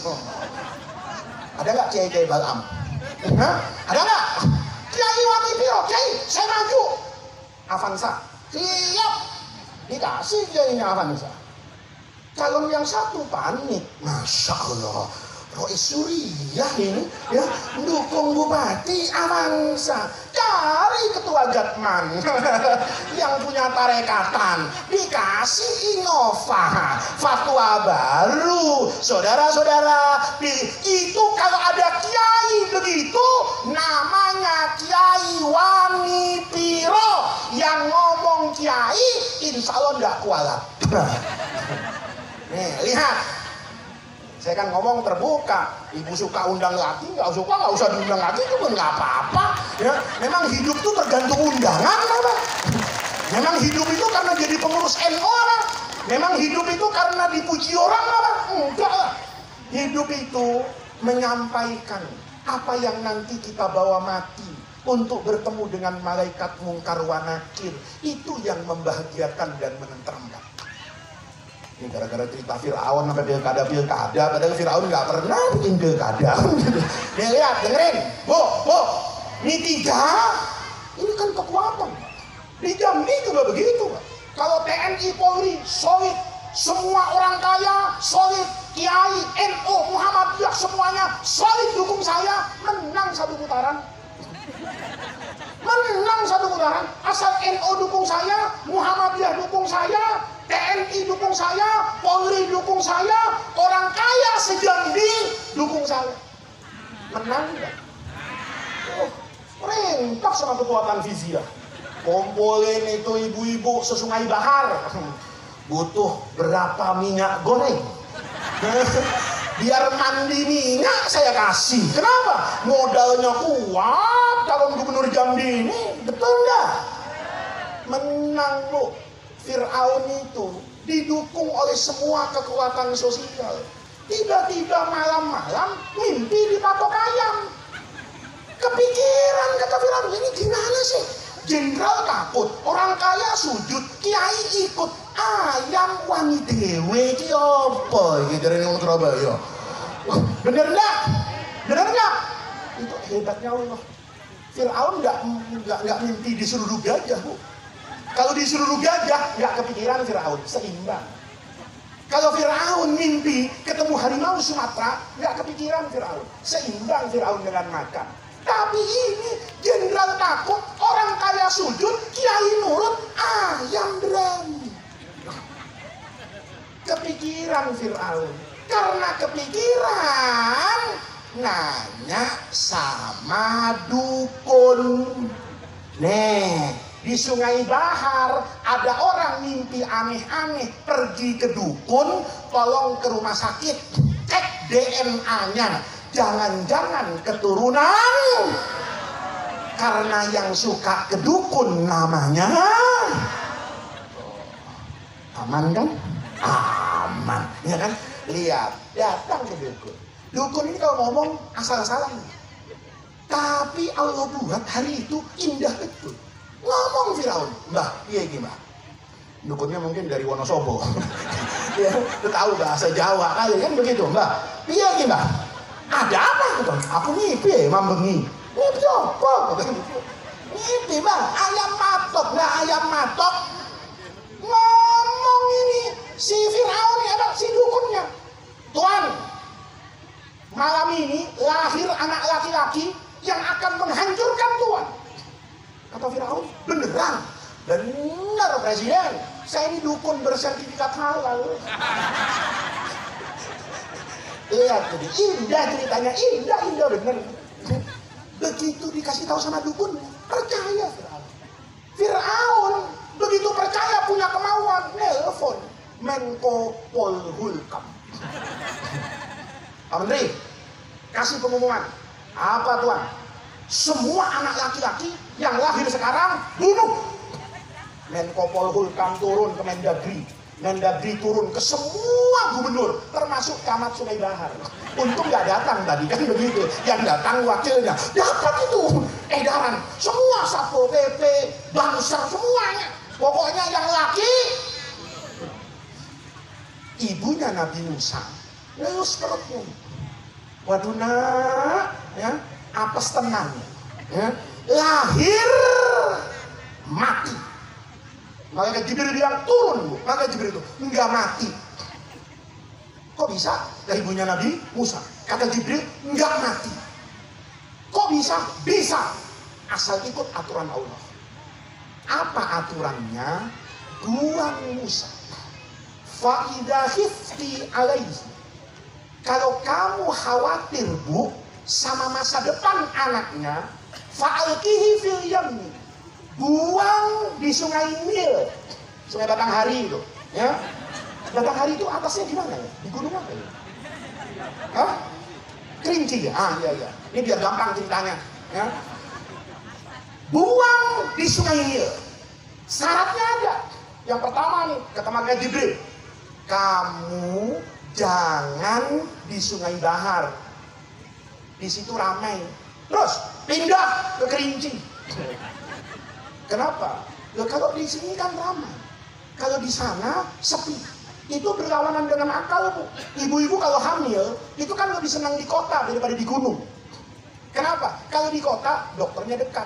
Ada nggak kiai-kiai Bal'am? Ada nggak? Kiai Wanipiro, kiai, saya maju. Avanza, siap. Dikasih kiainya Avanza. Calon yang satu panik, Masya Allah. Rois Suriyah ini ya mendukung Bupati Avanza, cari ketua Jatman yang punya tarekatan, dikasih Innova, fatwa baru. Saudara-saudara, itu kalau ada kiai begitu namanya Kiai Wanipiro. Yang ngomong kiai insya Allah nggak kualat. Nih lihat, saya kan ngomong terbuka. Ibu suka undang lagi, nggak suka nggak usah diundang lagi, itu pun nggak apa-apa. Ya, memang hidup tuh tergantung undangan, apa? Memang hidup itu karena jadi pengurus NU, apa? Memang hidup itu karena dipuji orang, apa? Enggak lah. Hidup itu menyampaikan apa yang nanti kita bawa mati untuk bertemu dengan malaikat mungkar wa nakir. Itu yang membahagiakan dan menenteramkan. Ini gara-gara cerita Fir'aun sampai pilkada, padahal Fir'aun nggak pernah bikin pilkada. Nih lihat, dengerin, bu, ini 3, ini kan kekuatan. Di Jambi juga begitu, Pak. Kalau TNI Polri solid, semua orang kaya solid, kiai, NU, Muhammadiyah semuanya solid dukung saya, menang 1 putaran. Menang 1 putaran, asal NU dukung saya, Muhammadiyah dukung saya, TNI dukung saya, Polri dukung saya, orang kaya se-Jambi dukung saya. Menang enggak? Rintak sama kekuatan Vizia. Kumpulin itu ibu-ibu sesungai Bahar. Butuh berapa minyak goreng? Biar mandi minyak saya kasih. Kenapa? Modalnya kuat calon gubernur Jambi ini. Betul enggak? Menang, Bu. Fir'aun itu didukung oleh semua kekuatan sosial. Tiba-tiba malam-malam mimpi dipatok ayam. Kepikiran kata Fir'aun, ini gimana sih? Jenderal takut, orang kaya sujud, kiai ikut, ayam wangi dewe ki apa? Gitu dari orang Surabaya. Bener enggak? Bener enggak? Itu hebatnya Allah. Fir'aun nggak mimpi disuruh gajah, Bu. Kalau disuruh gajah, nggak kepikiran Fir'aun, seimbang. Kalau Fir'aun mimpi ketemu harimau Sumatera, nggak kepikiran Fir'aun, seimbang Fir'aun dengan makan. Tapi ini jenderal takut, orang kaya sujud, kiai nurut, ayam berani. Kepikiran Fir'aun. Karena kepikiran, nanya sama dukun. Nih, di Sungai Bahar ada orang mimpi aneh-aneh, pergi ke dukun, tolong ke rumah sakit, cek DNA-nya, jangan-jangan keturunan. Karena yang suka ke dukun namanya aman kan? Aman, ya kan? Lihat, datang ke dukun. Dukun ini kalau ngomong asal-asalan, tapi Allah buat hari itu indah betul. Ngomong Firaun, Mbah, iya gimana? Dukunnya mungkin dari Wonosobo. Ya, tahu bahasa Jawa kali kan begitu, Mbah. Iya gimana? Ada apa? Aku mimpi ya, mambengi. Ngipi apa? Ngipi bang, ayam matok. Nah ayam matok ngomong ini si Firaun ya bang, si dukunnya. Tuan, malam ini lahir anak laki-laki yang akan menghancurkan Tuhan. Kata Firaun, beneran? Bener Presiden, saya ini dukun bersertifikat halal. Lihat jadi indah ceritanya, indah bener. Begitu dikasih tahu sama dukun, percaya Firaun. Firaun begitu percaya punya kemauan, nelpon Menko Polhukam. Pak Menteri, kasih pengumuman. Apa Tuan? Semua anak laki-laki yang lahir sekarang bunuh. Menko Polhukam turun ke Mendagri. Mendagri turun ke semua gubernur, termasuk Camat Sungai Bahar. Untung nggak datang tadi kan begitu. Yang datang wakilnya. Dapat itu edaran. Semua Satpol PP, Bansar semuanya. Pokoknya yang laki. Ibunya Nabi Musa. Leus perutnya. Waduh nak, ya, apes tenang. Ya. Lahir mati. Maka Jibril bilang turun, Bu. Maka Jibril itu enggak mati. Kok bisa? Dari ibunya Nabi Musa. Kata Jibril enggak mati. Kok bisa? Bisa. Asal ikut aturan Allah. Apa aturannya? Buang Musa. Faidah khifti alaihi. Kalau kamu khawatir Bu sama masa depan anaknya, fa'alkihi fil yammi. Buang di Sungai Nil, Sungai Batanghari itu, ya. Batanghari itu atasnya di mana ya? Di gunung apa ya? Hah? Kerinci ya? Ah iya. Ini biar gampang ceritanya, ya. Buang di Sungai Nil. Syaratnya ada. Yang pertama nih, kata malaikat Jibril, kamu jangan di Sungai Bahar. Di situ ramai. Terus pindah ke Kerinci. Kenapa? Ya, kalau di sini kan ramai. Kalau di sana sepi. Itu berlawanan dengan akal, Bu. Ibu-ibu kalau hamil itu kan lebih senang di kota daripada di gunung. Kenapa? Kalau di kota dokternya dekat.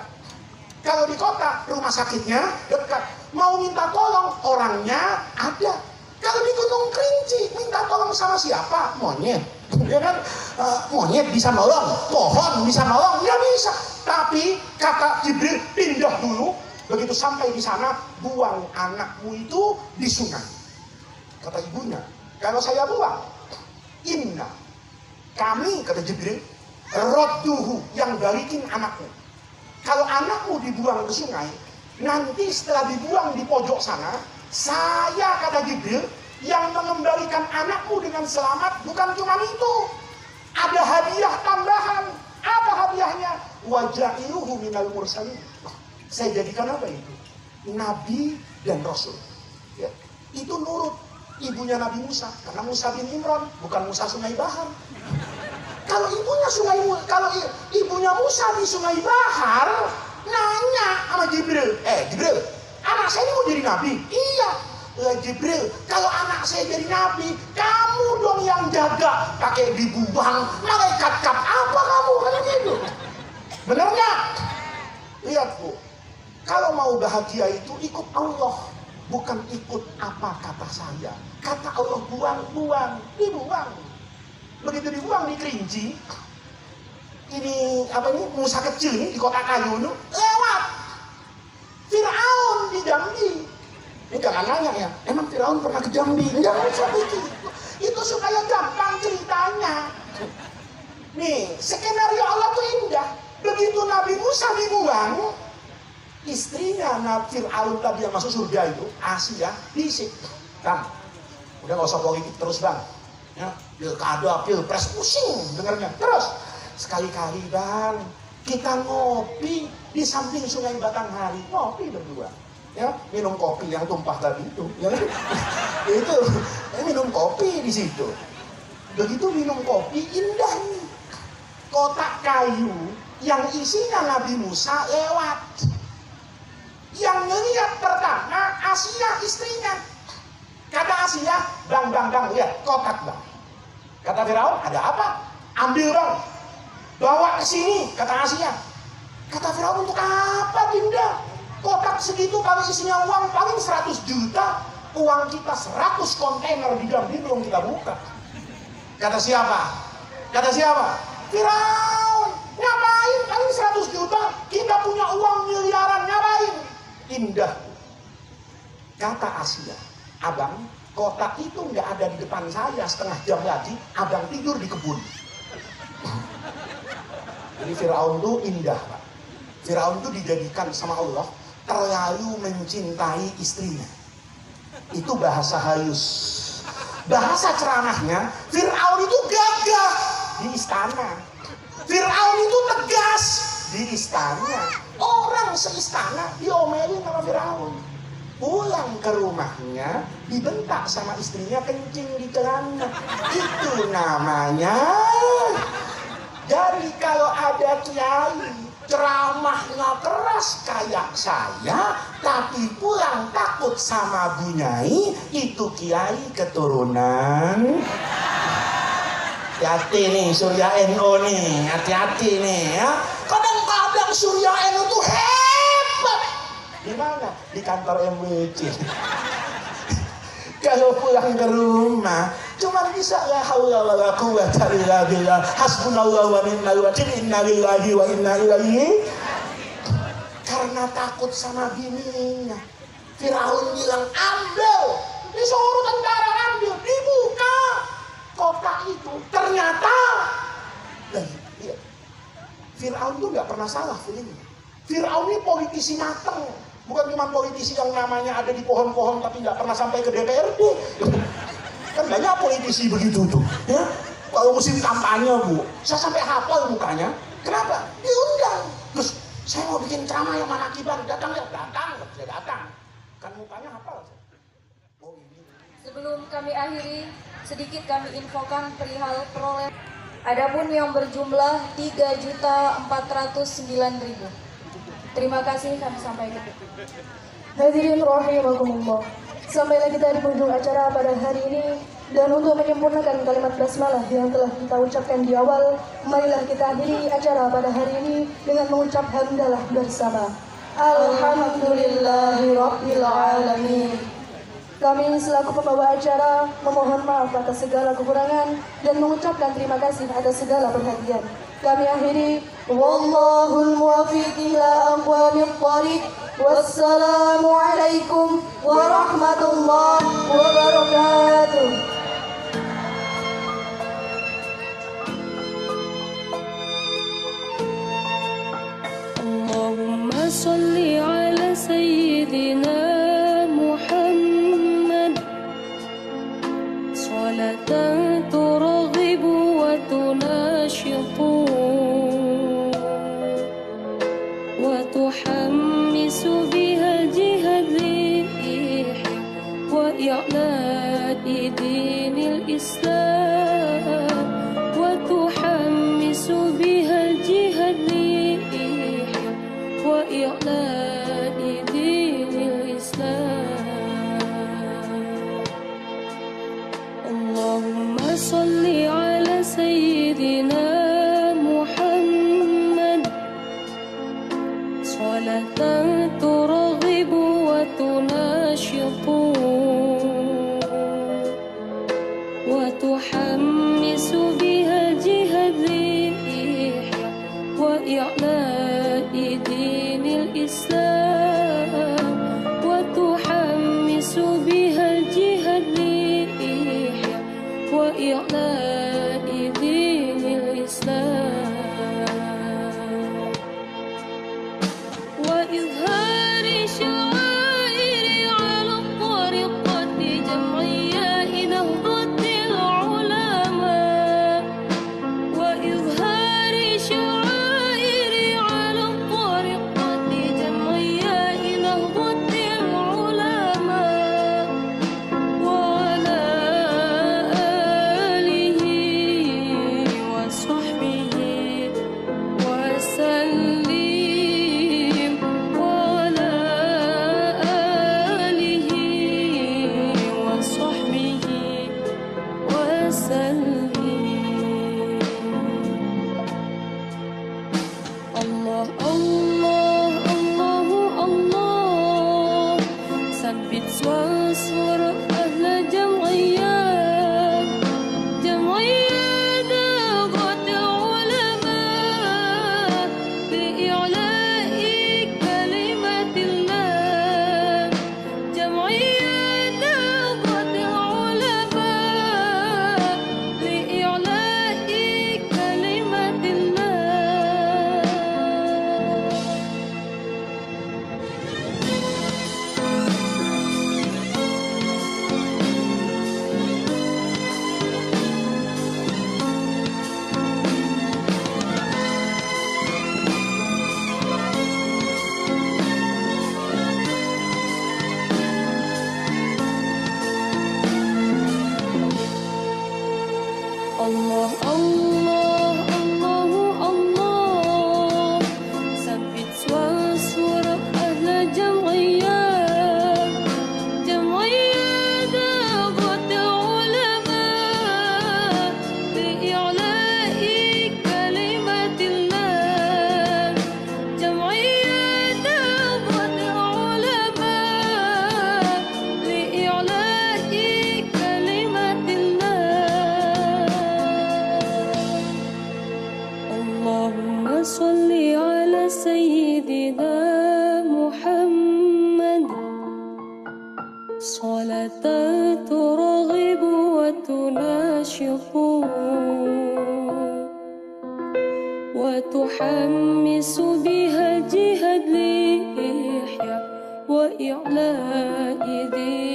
Kalau di kota rumah sakitnya dekat. Mau minta tolong orangnya ada. Kalau di Gunung Kerinci minta tolong sama siapa? Monyet. Ya kan? Monyet bisa nolong, pohon bisa nolong, nggak bisa. Tapi kata Jibril pindah dulu. Begitu sampai di sana, buang anakmu itu di sungai. Kata ibunya, kalau saya buang, inna, kami, kata Jibril, rodduhu, yang balikin anakmu. Kalau anakmu dibuang ke sungai, nanti setelah dibuang di pojok sana, saya, kata Jibril, yang mengembalikan anakmu dengan selamat, bukan cuma itu. Ada hadiah tambahan. Apa hadiahnya? Waja'iluhu minal mursalin. Saya jadikan apa itu? Nabi dan Rasul. Ya. Itu nurut ibunya Nabi Musa. Karena Musa bin Imran, bukan Musa Sungai Bahar. Kalau ibunya Musa di Sungai Bahar, nanya sama Jibril. Jibril, anak saya ini mau jadi Nabi? Iya. Jibril, kalau anak saya jadi Nabi, kamu dong yang jaga. Pakai dibuang, malaikat kap apa kamu? Kan gitu. Bener nggak? Lihat Bu. Kalau mau bahagia itu ikut Allah, bukan ikut apa kata saya. Kata Allah buang, dibuang. Begitu dibuang di Kerinci, ini apa ini Musa kecil ini di kota kayu itu lewat. Firaun di Jambi. Ini jangan nanya ya, emang Firaun pernah ke Jambi? Jangan sampai itu supaya gampang ceritanya. Nih, skenario Allah tuh indah. Begitu Nabi Musa dibuang, istrinya Nabi Fir'aun tadi yang masuk surga itu, Asia, bisik. Bang, udah gak usah politik terus bang. Ya, pilkada, pilpres, pusing dengarnya. Terus, sekali-kali bang, kita ngopi di samping Sungai Batanghari. Ngopi berdua. Ya, minum kopi yang tumpah tadi itu. Ya, itu, minum kopi di situ. Begitu minum kopi, indah nih. Kotak kayu yang isinya Nabi Musa lewat. Yang ngeliat pertama Asia istrinya. Kata Asia, bang, lihat kotak bang. Kata Firaun, ada apa? Ambil bang, bawa ke sini. Kata Asia, Kata Firaun, untuk apa Dinda? Kotak segitu kalau isinya uang paling 100 juta. Uang kita 100 kontainer di dalam ini belum kita buka. Kata siapa? Kata siapa? Firaun. Ngapain paling 100 juta? Kita punya uang miliaran, ngapain? Indah. Kata Asia, abang, kotak itu nggak ada di depan saya, setengah jam lagi abang tidur di kebun. Jadi Firaun itu indah, Pak. Firaun itu dijadikan sama Allah terlalu mencintai istrinya. Itu bahasa halus. Bahasa ceramahnya, Firaun itu gagah di istana. Firaun itu tegas di istana. Orang seistana diomelin sama Firaun. Pulang ke rumahnya dibentak sama istrinya kencing di celana. Itu namanya. Jadi kalau ada kiai ceramahnya keras kayak saya, tapi pulang takut sama bunyai, itu kiai keturunan. Hati-hati nih Surya NU nih, hati-hati nih ya. Kadang-kadang Surya NU tuh hebat. Di mana? Di kantor MWC. Kalau pulang ke rumah cuma bisa la haula wala quwwata illa billah, hasbunallahu wa ni'mal wakil, inna lillahi wa inna ilaihi. Karena takut sama bininya, Firaun bilang ambil, disuruh tentara ambil, dibuka kotak itu, ternyata Firaun tuh nggak pernah salah filmnya. Firaun ini politisi mateng, bukan cuma politisi yang namanya ada di pohon-pohon tapi nggak pernah sampai ke DPRD. Kan banyak politisi begitu tuh, ya. Kalau musim kampanye Bu, saya sampai hafal mukanya. Kenapa? Diundang. Terus saya mau bikin ceramah yang mana kibar, datang ya, datang, saya datang. Kan mukanya hafal. Oh ini. Sebelum kami akhiri, sedikit kami infokan perihal perolehan. Adapun yang berjumlah 3.409.000. Terima kasih kami sampaikan. Hadirin rahimakumullah. Sampailah kita di penghujung acara pada hari ini, dan untuk menyempurnakan kalimat basmalah yang telah kita ucapkan di awal, marilah kita akhiri acara pada hari ini dengan mengucap hamdalah bersama. Alhamdulillahirabbil alamin. Kami selaku pembawa acara memohon maaf atas segala kekurangan dan mengucapkan terima kasih atas segala perhatian. Kami akhiri, wallahul muwaffiq ila aqwamit thariq. Wassalamualaikum warahmatullahi wabarakatuh. Allahumma salli ala sayyidina Muhammad salatan turghibu wa tunashitu wa tuhammisu biha jihad wa i'la'i dinil Islam wa tuhammisu biha jihad wa i'la'i dinil Islam. Allahumma salli ala sayyidina Muhammad salatan turghibu wa tunashitu wa tuhammisu biha jihad wa i'la'i dinil Islam wa tuhammisu biha jihad wa i'la'i dinil Islam wa izhari sya'airi 'ala tariqati jam'iyya nahdatil ulama wa izhari sya'airi Allah Allah Allahu Allah Sabit suara ahla jam'iyah دعوة علماء لإعلاء كلمة الله جمعية دعوة علماء لإعلاء كلمة الله اللهم صل على سيدنا محمد صلاة ترغب وتناشط وتحمس بها جهد لإحياء وإعلاء دين